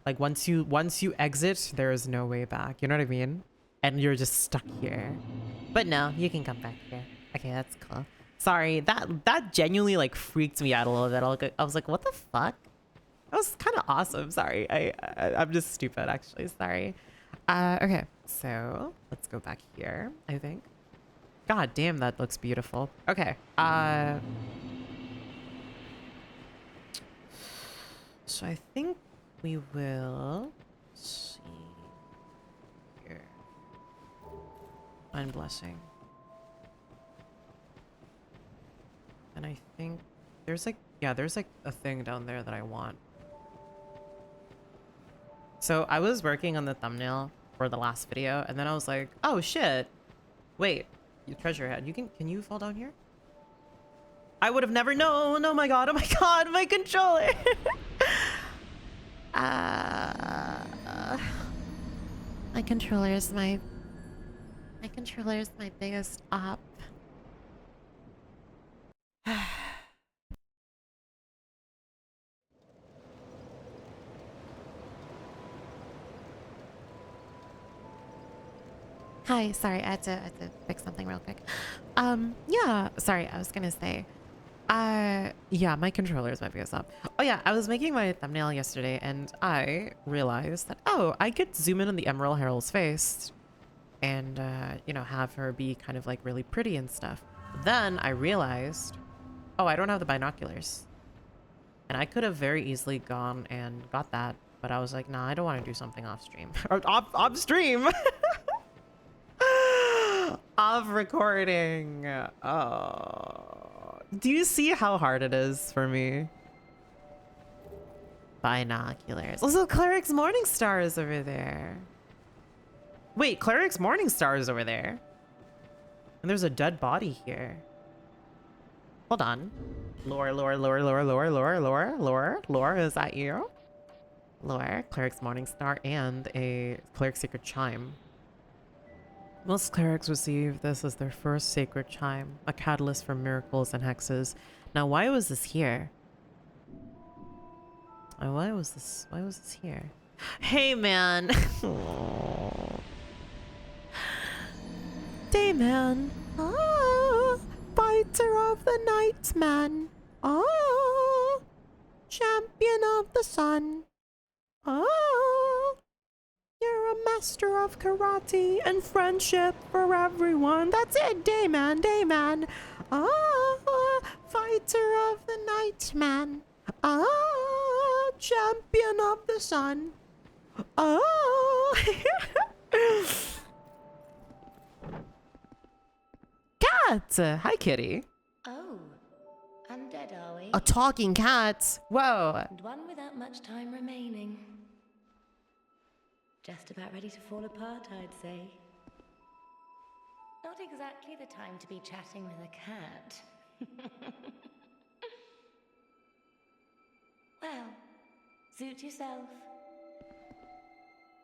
Like once you exit, there is no way back. You know what I mean? And you're just stuck here. But no, you can come back here. Okay, that's cool. Sorry, that genuinely like freaked me out a little bit. I was like, what the fuck? That was kind of awesome. Sorry, I'm just stupid actually. Sorry. Okay, so let's go back here. I think. God damn, that looks beautiful. Okay. So I think we will see here. Find blessing. And I think there's like, yeah, there's like a thing down there that I want. So I was working on the thumbnail for the last video, and then I was like, oh shit, wait, you treasure head. Can you fall down here? I would have never known. Oh my god, my controller. My controller is my biggest op. Hi, sorry, I had to fix something real quick. Yeah, sorry, I was gonna say, yeah, my controller is my biggest op. Oh yeah, I was making my thumbnail yesterday and I realized that, oh, I could zoom in on the Emerald Herald's face and, you know, have her be kind of like really pretty and stuff. Then I realized, oh, I don't have the binoculars. And I could have very easily gone and got that, but I was like, nah, I don't want to do something off stream. Or off stream! Off recording. Oh. Do you see how hard it is for me? Binoculars. Also, Cleric's Morningstar is over there. Wait, Cleric's Morningstar is over there. And there's a dead body here. Hold on. Lore, is that you? Lore, Cleric's Morningstar, and a Cleric's Sacred Chime. Most clerics receive this as their first sacred chime, a catalyst for miracles and hexes. Now, why was this here? Why was this here? Hey, man. Dayman. Ah, fighter of the night, man. Ah, champion of the sun. Ah. You're a master of karate and friendship for everyone. That's it, Dayman, Dayman. Ah, fighter of the night, man. Ah, champion of the sun. Ah. Cat! Hi, kitty. Oh, undead, are we? A talking cat. Whoa. And one without much time remaining. Just about ready to fall apart, I'd say. Not exactly the time to be chatting with a cat. Well, suit yourself.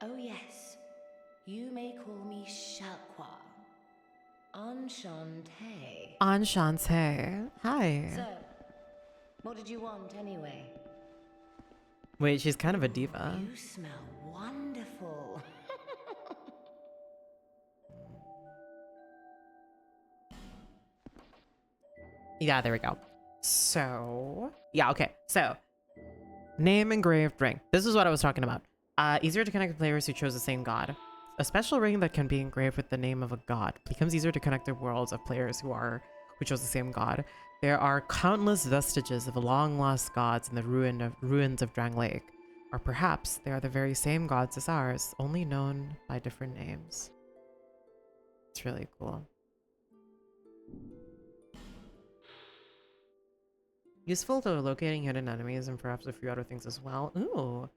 Oh yes, you may call me Shalqua. Enchantée. Enchantée. Hi. So, what did you want anyway? Wait, she's kind of a diva. You smell wonderful. Yeah, there we go. So, yeah, okay. So, name engraved ring. This is what I was talking about. Easier to connect with players who chose the same god. A special ring that can be engraved with the name of a god becomes easier to connect the worlds of players who chose the same god. There are countless vestiges of long-lost gods in the ruins of Drang Lake. Or perhaps they are the very same gods as ours, only known by different names. It's really cool. Useful to locating hidden enemies and perhaps a few other things as well. Ooh.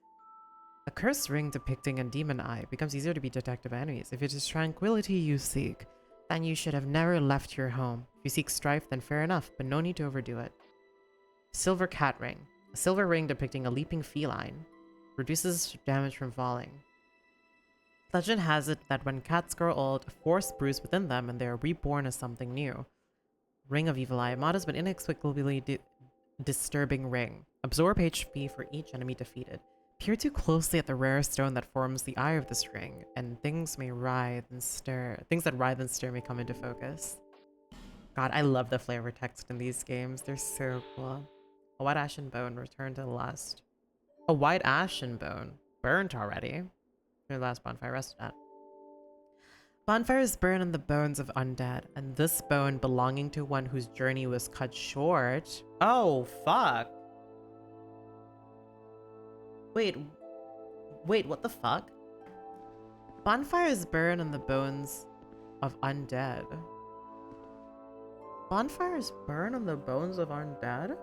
A cursed ring depicting a demon eye becomes easier to be detected by enemies. If it is tranquility you seek, then you should have never left your home. If you seek strife, then fair enough, but no need to overdo it. Silver cat ring. A silver ring depicting a leaping feline. Reduces damage from falling. Legend has it that when cats grow old, a force brews within them and they are reborn as something new. Ring of Evil Eye. Modest but inexplicably disturbing ring. Absorb HP for each enemy defeated. Peer too closely at the rare stone that forms the eye of this ring, and things that writhe and stir may come into focus. God, I love the flavor text in these games. They're so cool. A white ashen bone, return to the last. A white ashen bone. Burnt already. Your last bonfire rested at. Bonfires burn on the bones of undead, and this bone belonging to one whose journey was cut short. Oh, fuck. Wait, what the fuck? Bonfires burn on the bones of undead. Bonfires burn on the bones of undead?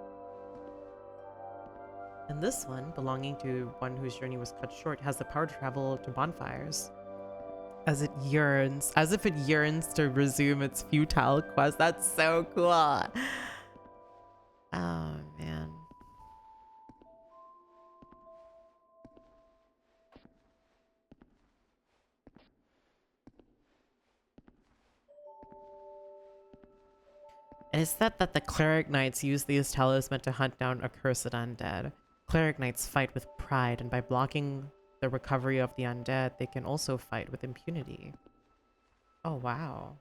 And this one, belonging to one whose journey was cut short, has the power to travel to bonfires. as it yearns, as if it yearns to resume its futile quest. That's so cool. Oh man. It is said that the cleric knights use these talismans to hunt down accursed undead. Cleric knights fight with pride, and by blocking the recovery of the undead, they can also fight with impunity. Oh wow.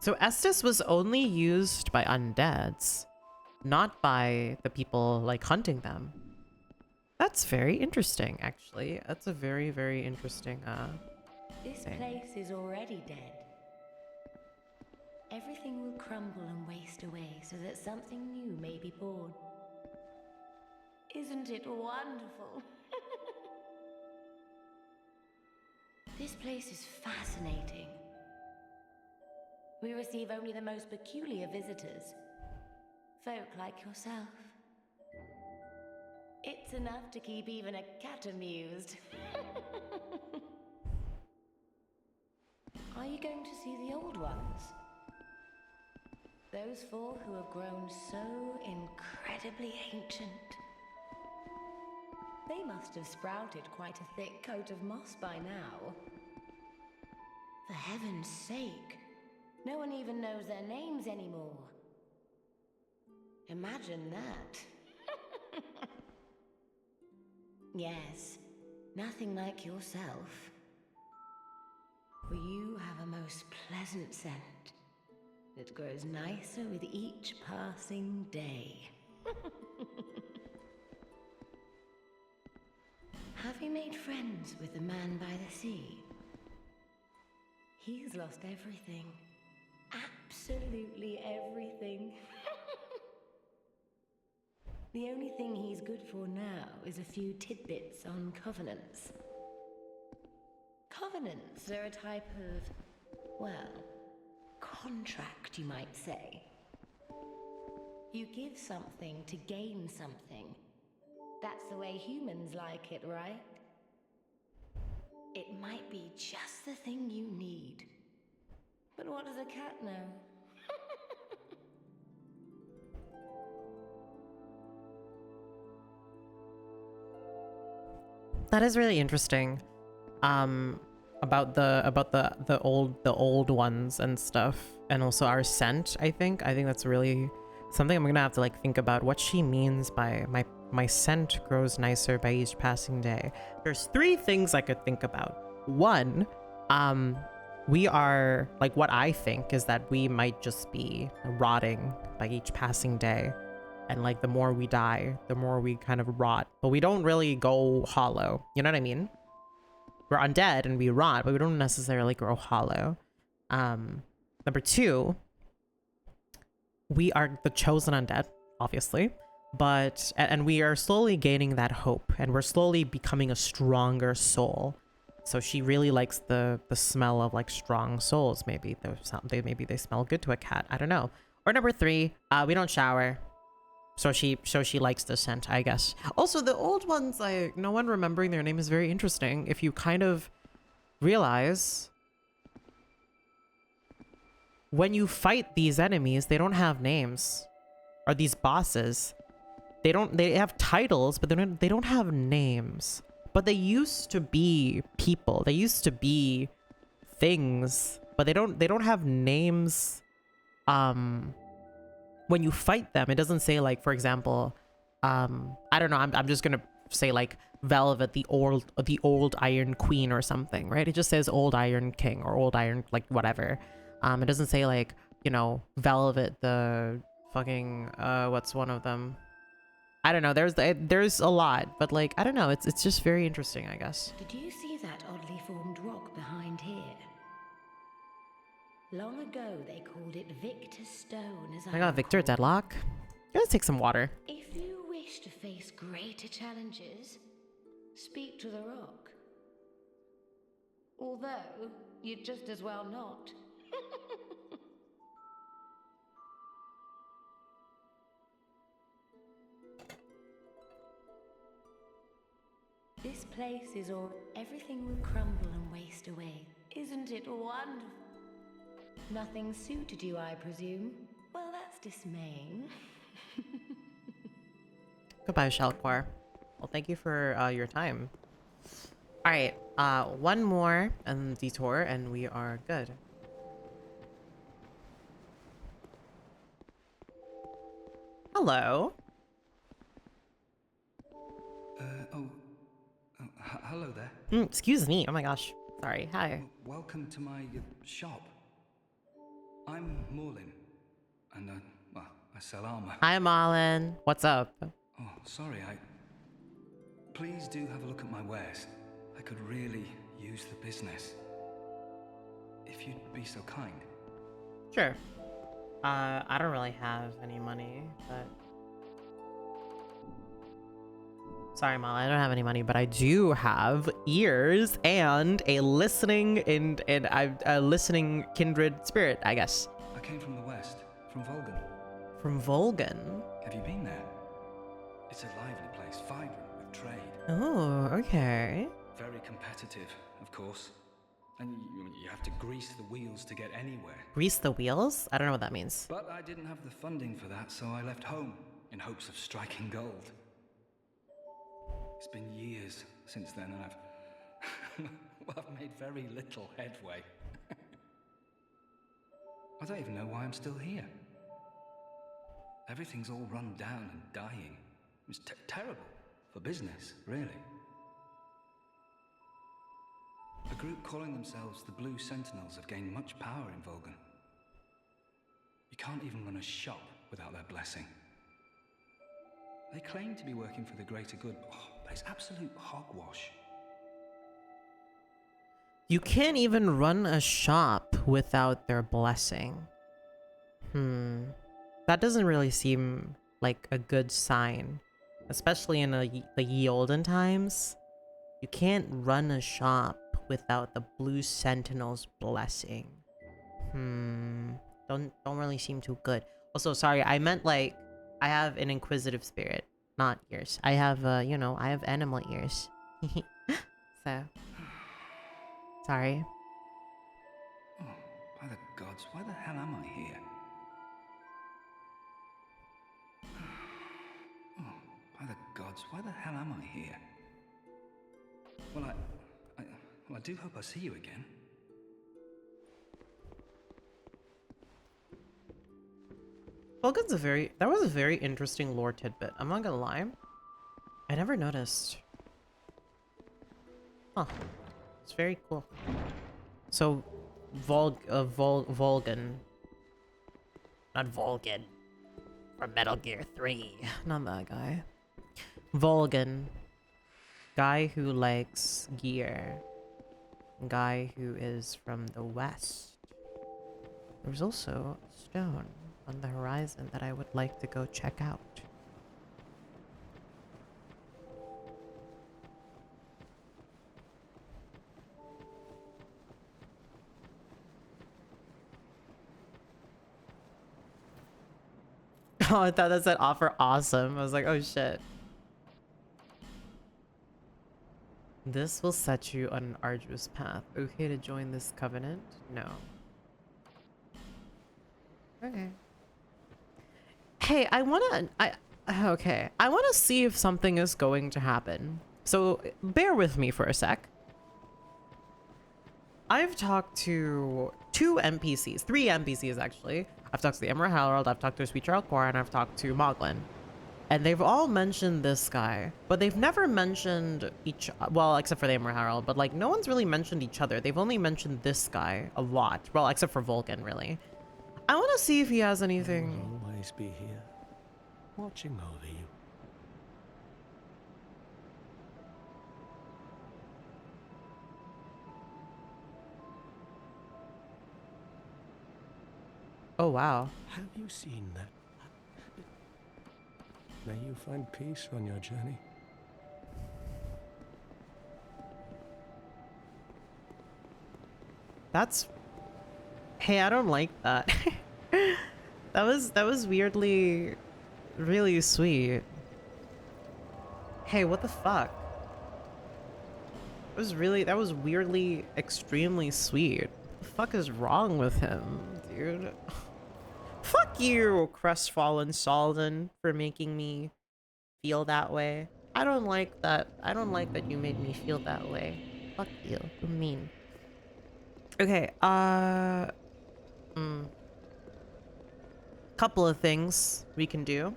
So Estus was only used by undeads, not by the people like hunting them. That's very interesting, actually. That's a very, very interesting This thing. place is already dead. Everything will crumble and waste away so that something new may be born. Isn't it wonderful? This place is fascinating. We receive only the most peculiar visitors. Folk like yourself. It's enough to keep even a cat amused. Are you going to see the old ones? Those four who have grown so incredibly ancient. They must have sprouted quite a thick coat of moss by now. For heaven's sake, no one even knows their names anymore. Imagine that. Yes, nothing like yourself. For you have a most pleasant scent. It grows nicer with each passing day. Have you made friends with the man by the sea? He's lost everything. Absolutely everything. The only thing he's good for now is a few tidbits on covenants. Covenants are a type of, well, contract, you might say. You give something to gain something. That's the way humans like it, right? It might be just the thing you need. But what does a cat know? That is really interesting. About the old ones and stuff, and also our scent. I think that's really something I'm gonna have to like think about what she means by my scent grows nicer by each passing day. There's three things I could think about. One, we are like, what I think is that we might just be rotting by each passing day. And like the more we die, the more we kind of rot. But we don't really go hollow. You know what I mean? We're undead and we rot, but we don't necessarily grow hollow. Number two, we are the chosen undead, obviously. But, and we are slowly gaining that hope. And we're slowly becoming a stronger soul. So she really likes the smell of like strong souls. Maybe they smell good to a cat. I don't know. Or number three, we don't shower. So she likes the scent, I guess. Also, the old ones, like, no one remembering their name is very interesting. If you kind of realize when you fight these enemies, they don't have names. Or these bosses. They have titles, but they don't have names. But they used to be people. They used to be things, but they don't have names. When you fight them, it doesn't say like, for example, I don't know, I'm just gonna say like Velvet, the old Iron Queen or something, right? It just says Old Iron King or Old Iron, like whatever. It doesn't say like, you know, Velvet, the fucking what's one of them? I don't know. There's a lot, but like I don't know. It's just very interesting, I guess. Did you see that oddly formed rock behind here? Long ago, they called it Victor's Stone, as I got Victor Deadlock. Let's take some water. If you wish to face greater challenges, speak to the rock. Although, you'd just as well not. This place is all... Everything will crumble and chased away. Isn't it wonderful? Nothing suited you, I presume? Well, that's dismaying. Goodbye, Shelcore. Well, thank you for your time. All right, one more and detour, and we are good. Hello. Hello there. Excuse me. Oh my gosh. Sorry. Hi. Welcome to my shop. I'm Morlin, and I sell armor. Hi, Marlon. What's up? Oh, sorry, Please do have a look at my wares. I could really use the business. If you'd be so kind. Sure. I don't really have any money, but... Sorry, Molly, I don't have any money, but I do have ears and a listening a listening kindred spirit, I guess. I came from the west, from Volgan. From Volgan? Have you been there? It's a lively place, vibrant with trade. Oh, okay. Very competitive, of course. And you have to grease the wheels to get anywhere. Grease the wheels? I don't know what that means. But I didn't have the funding for that, so I left home in hopes of striking gold. It's been years since then, and I've made very little headway. I don't even know why I'm still here. Everything's all run down and dying. It's terrible for business, really. A group calling themselves the Blue Sentinels have gained much power in Volgan. You can't even run a shop without their blessing. They claim to be working for the greater good, but it's absolute hogwash. You can't even run a shop without their blessing. That doesn't really seem like a good sign. Especially in the ye olden times. You can't run a shop without the Blue Sentinel's blessing. Don't really seem too good. Also, sorry, I meant like I have an inquisitive spirit, not ears. I have you know, I have animal ears. So sorry. Oh, by the gods, why the hell am I here? Oh, by the gods, why the hell am I here? Well, I do hope I see you again. Vulcan's that was a very interesting lore tidbit. I'm not gonna lie. I never noticed. Huh. It's very cool. So, Volgan. Not Volgan. From Metal Gear 3. Not that guy. Volgan. Guy who likes gear. Guy who is from the west. There's also a stone on the horizon that I would like to go check out. Oh, I thought that said offer awesome. I was like, oh shit. This will set you on an arduous path. Okay to join this covenant? No. Okay. Hey, I wanna see if something is going to happen. So bear with me for a sec. I've talked to 3 NPCs actually. I've talked to the Emerald Herald, I've talked to Sweet Charles Core, and I've talked to Moglin. And they've all mentioned this guy, but they've never mentioned well, except for the Emerald Herald, but like no one's really mentioned each other. They've only mentioned this guy a lot. Well, except for Vulcan, really. I want to see if he has anything. I'll always be here, watching over you. Oh, wow. Have you seen that? May you find peace on your journey. That's... Hey, I don't like that. That was weirdly really sweet. Hey, what the fuck? That was weirdly extremely sweet. What the fuck is wrong with him, dude? Fuck you, crestfallen Salden, for making me feel that way. I don't like that. I don't like that you made me feel that way. Fuck you. You mean. Okay, couple of things we can do.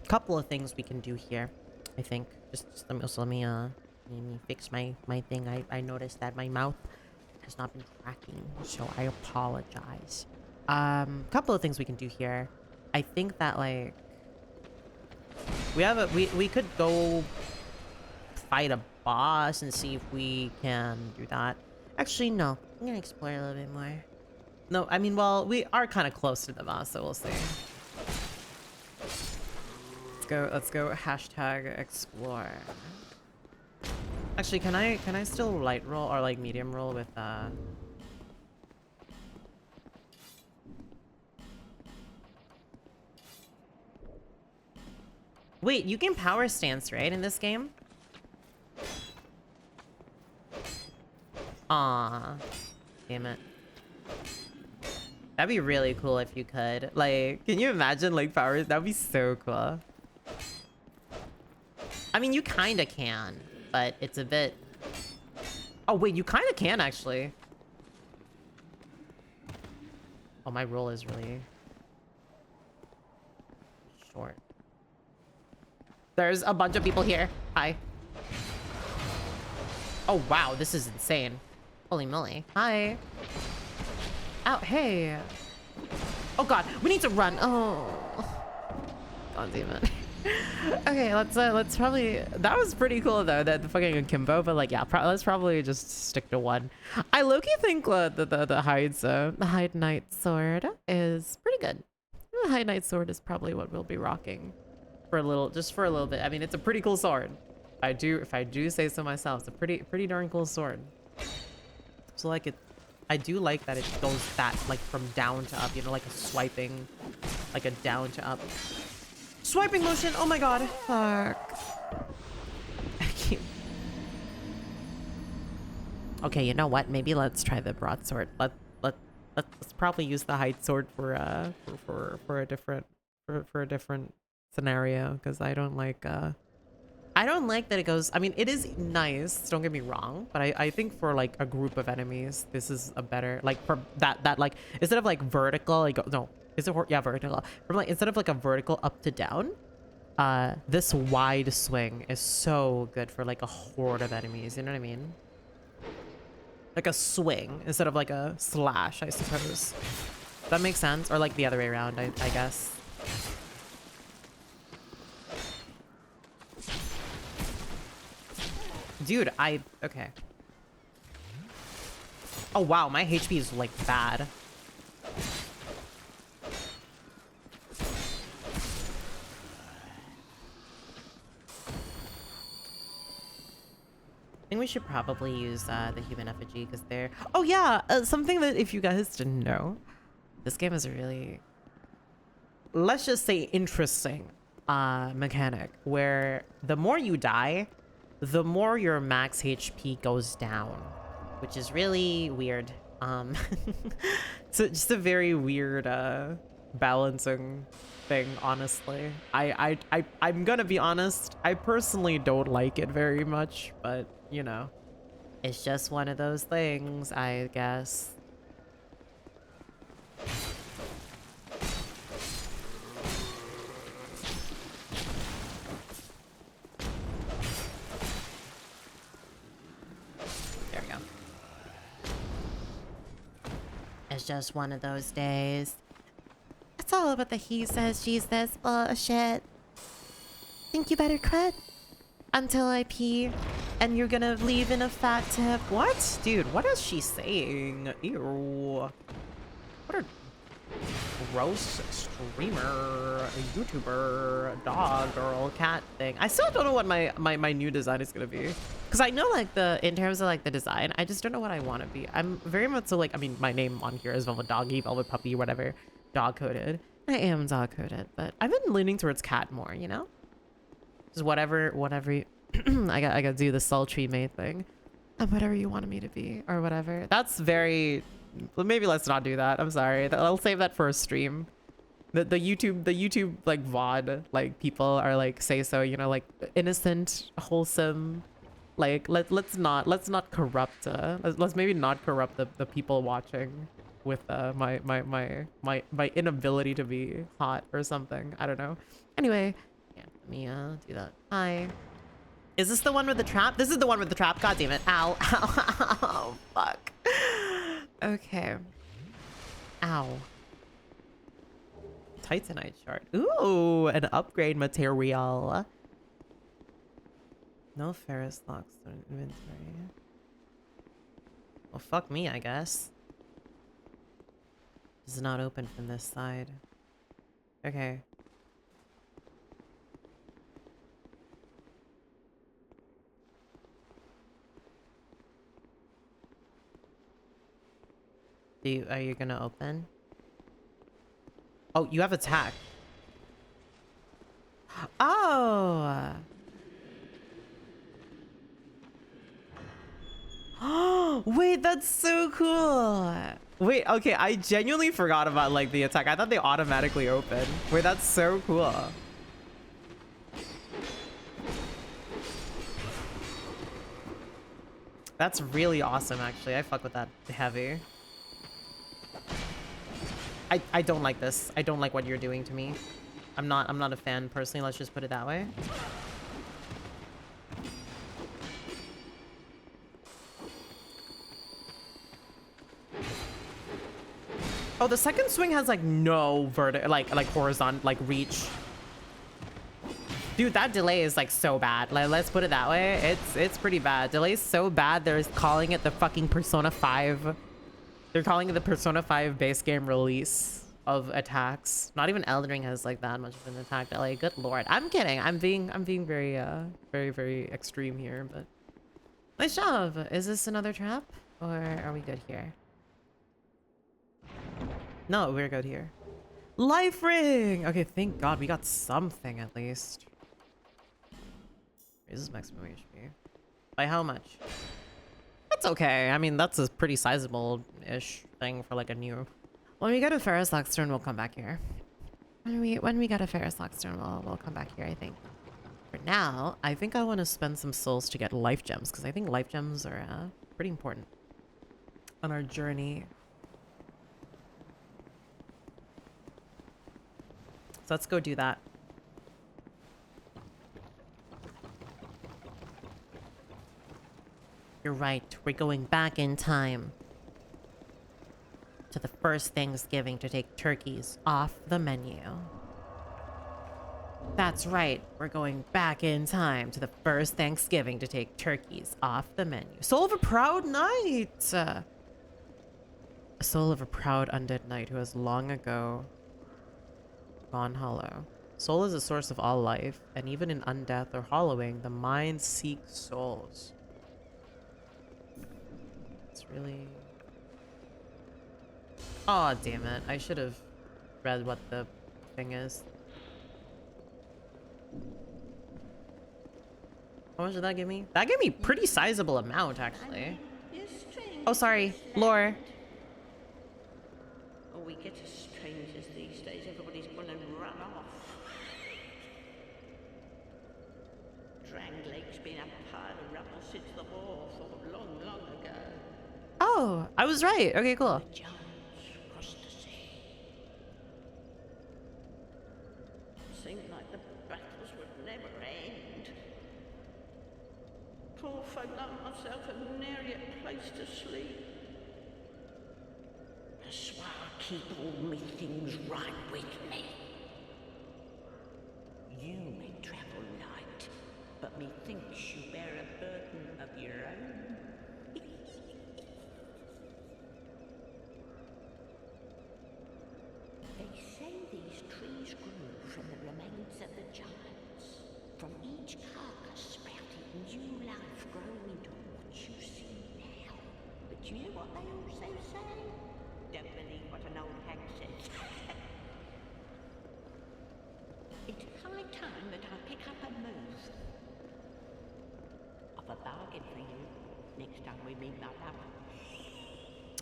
Couple of things we can do here, I think. Just let me fix my thing. I noticed that my mouth has not been tracking, so I apologize. Couple of things we can do here. I think that like we could go fight a boss and see if we can do that. Actually, no. I'm gonna explore a little bit more. No, I mean, well, we are kind of close to the boss, so we'll see. Let's go hashtag explore. Actually, can I still light roll or like medium roll with Wait, you can power stance, right, in this game? Aw. Damn it. That'd be really cool if you could. Like, can you imagine like powers? That'd be so cool. I mean, you kind of can, but it's a bit... Oh, wait, you kind of can, actually. Oh, my roll is really short. There's a bunch of people here. Hi. Oh, wow, this is insane. Holy moly. Hi. Oh, hey. Oh, God, we need to run. Oh. God damn it. Okay, let's probably... That was pretty cool though, that the fucking akimbo, but like, yeah, let's probably just stick to one. I low-key think the Hide Knight sword is pretty good. The Hide Knight sword is probably what we'll be rocking for a little, just for a little bit. I mean, it's a pretty cool sword. If I do say so myself, it's a pretty darn cool sword. So like I do like that it goes that like from down to up, you know, like a swiping, like a down to up. Swiping motion. Oh my god. Fuck. I can't. Okay, you know what? Maybe let's try the broadsword. Let's probably use the hide sword for a different scenario, because I don't like that it goes. I mean, it is nice, don't get me wrong, but I think for like a group of enemies, this is a better, like, for that like, instead of like vertical, like, no. Is it, yeah, vertical. From like, instead of like a vertical up to down, this wide swing is so good for like a horde of enemies. You know what I mean? Like a swing instead of like a slash, I suppose. That makes sense, or like the other way around, I guess. Dude, okay. Oh wow, my HP is like bad. I think we should probably use the human effigy, because they're... Oh yeah, something that if you guys didn't know, this game is a really, let's just say, interesting mechanic, where the more you die, the more your max HP goes down, which is really weird. So just a very weird balancing thing, honestly. I'm gonna be honest, I personally don't like it very much, but you know, it's just one of those things, I guess. There we go. It's just one of those days. It's all about the he says, she says bullshit. Think you better quit until I pee, and you're gonna leave in a fat tip. What? Dude, what is she saying? Ew. What a gross streamer, YouTuber, dog, girl, cat thing. I still don't know what my new design is gonna be. Because I know, like, in terms of, like, the design, I just don't know what I want to be. I'm very much so, like, I mean, my name on here is Velvet Doggy, Velvet Puppy, whatever. Dog-coded. I am dog-coded, but I've been leaning towards cat more, you know? Just whatever I got to do the sultry maid thing. And whatever you wanted me to be or whatever. That's very, well, maybe let's not do that. I'm sorry. I'll save that for a stream. The YouTube like VOD, like people are like say so, you know, like innocent, wholesome, like let's not corrupt let's maybe not corrupt the people watching with my inability to be hot or something. I don't know. Anyway, yeah, let me do that. Hi. Is this the one with the trap? This is the one with the trap. God damn it. Ow. Ow. Ow. Fuck. Okay. Ow. Titanite shard. Ooh, an upgrade material. No ferrous locks in inventory. Well, fuck me, I guess. Does not open from this side. Okay. Are you gonna open? Oh, you have attack. Oh. Oh, wait, that's so cool. Wait, okay, I genuinely forgot about like the attack. I thought they automatically open. Wait, that's so cool. That's really awesome, actually. I fuck with that heavy. I don't like this. I don't like what you're doing to me. I'm not a fan personally. Let's just put it that way. Oh, the second swing has like no like horizontal like reach. Dude, that delay is like so bad. Like, let's put it that way. It's pretty bad. Delay's so bad. They're calling it the fucking Persona 5. They're calling it the Persona 5 base game release of attacks. Not even Elden Ring has like that much of an attack delay. Good lord. I'm kidding. I'm being very very extreme here, but nice job. Is this another trap or are we good here? No, we're good here. Life ring. Okay, thank God we got something at least. Raises maximum HP. By how much? That's okay. I mean, that's a pretty sizable-ish thing for like a new. When we get a Ferrous Lockstone, we'll come back here. When we get a Ferrous Lockstone, we'll come back here, I think. For now, I think I want to spend some souls to get life gems, because I think life gems are pretty important on our journey. So let's go do that. You're right. We're going back in time to the first Thanksgiving to take turkeys off the menu. That's right. We're going back in time to the first Thanksgiving to take turkeys off the menu. Soul of a proud knight! A soul of a proud undead knight who has long ago gone hollow. Soul is a source of all life, and even in undeath or hollowing, the mind seeks souls. It's really... Aw, damn it. I should have read what the thing is. How much did that give me? That gave me pretty sizable amount, actually. Oh, sorry. Lore. Oh, we get as strangers these days. Everybody's gone and run off. Dranglake's been a pile of rubble since the war fought long, long ago. Oh, I was right. Okay, cool. The giants crossed the sea. Seemed like the battles would never end. Poor folk like myself have nary a place to sleep. That's why I keep all me things right with me. You may travel light, but methinks you bear a burden of your own. They say these trees grew from the remains of the giants. From each carcass sprouted new life growing into what you see now. But you know what they also say? Don't believe what an old hag says. It's high time that I pick pick up and move. I've a bargain for you next time we meet, my love.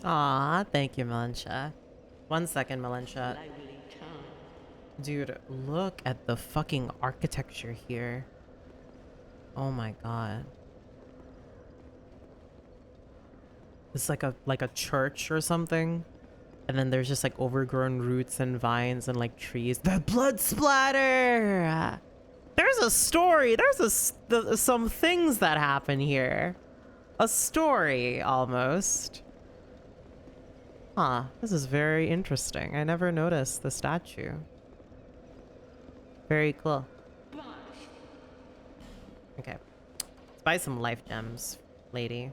Aw, thank you, Melentia. 1 second, Melentia. Lonely time. Dude, look at the fucking architecture here. Oh my god. It's like a church or something. And then there's just like overgrown roots and vines and like trees. The blood splatter! There's a story. There's some things that happen here. A story, almost. Huh. This is very interesting. I never noticed the statue. Very cool. Okay. Let's buy some life gems, lady.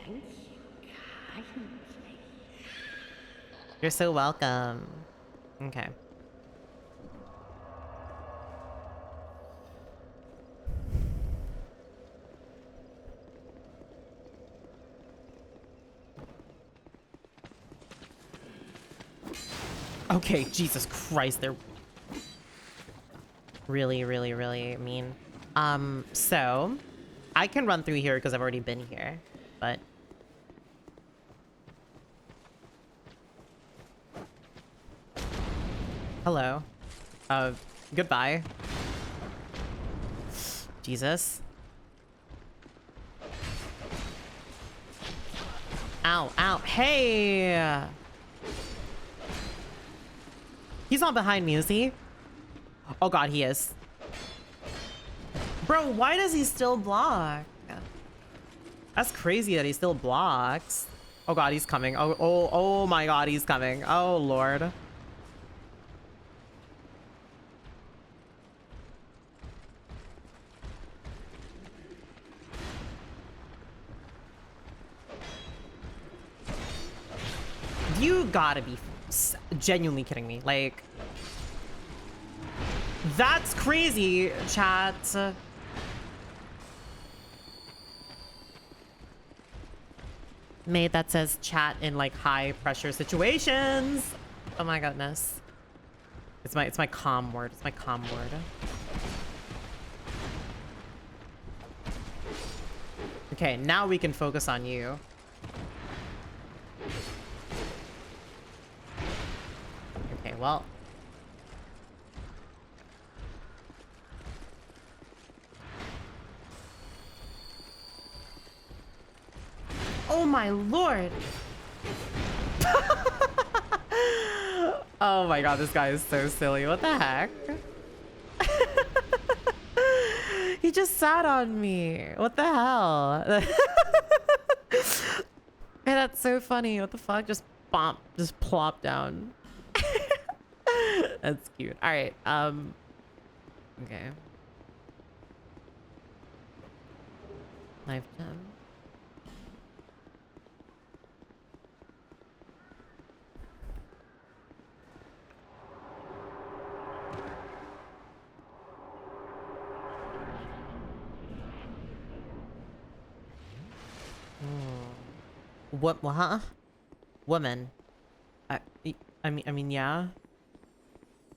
Thank you kindly. You're so welcome. Okay. Okay, Jesus Christ, they're really, really, really mean. So I can run through here because I've already been here, but hello. Goodbye. Jesus. Ow, ow. Hey! He's not behind me, is he? Oh god, he is. Bro, why does he still block? That's crazy that he still blocks. Oh god, he's coming. Oh my god, he's coming. Oh lord. You gotta be genuinely kidding me. Like, that's crazy, chat. Mate, that says chat in like high pressure situations. Oh my goodness. It's my calm word. It's my calm word. Okay, now we can focus on you. Okay, well. Oh my lord. Oh my god, this guy is so silly. What the heck? He just sat on me. What the hell? Hey, that's so funny. What the fuck? Just bump. Just plop down. That's cute. All right. Okay. Life gem. What? Huh? Woman. I mean, yeah.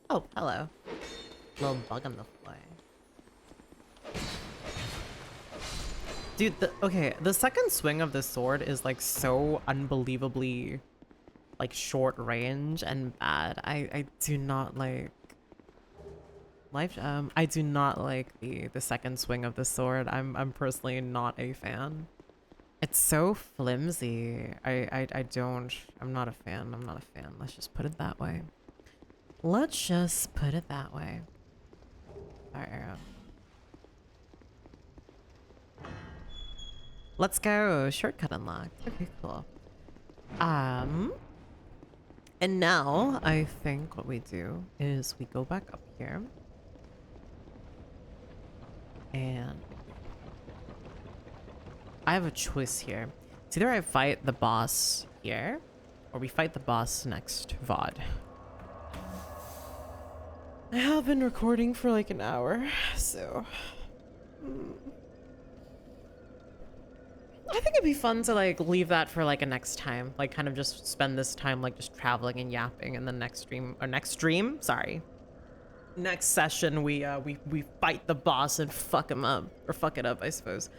Oh, hello. Little bug on the fly. Dude, okay, the second swing of this sword is like so unbelievably like short range and bad. I do not like I do not like the second swing of the sword. I'm personally not a fan. It's so flimsy. I'm not a fan. I'm not a fan. Let's just put it that way. Let's just put it that way. Fire arrow. Let's go. Shortcut unlocked. Okay, cool. And now I think what we do is we go back up here. And I have a choice here. It's either I fight the boss here or we fight the boss next VOD. I have been recording for like an hour, so I think it'd be fun to like leave that for like a next time, like kind of just spend this time like just traveling and yapping, and the next stream, sorry, next session we fight the boss and fuck him up, or fuck it up, I suppose.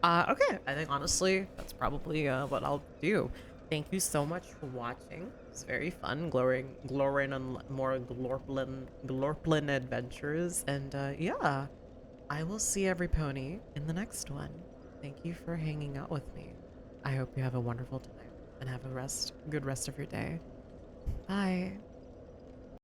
Okay, I think honestly that's probably what I'll do. Thank you so much for watching. It's very fun, glorying on more glorplin adventures, and yeah, I will see every pony in the next one. Thank you for hanging out with me. I hope you have a wonderful time and have a good rest of your day. Bye.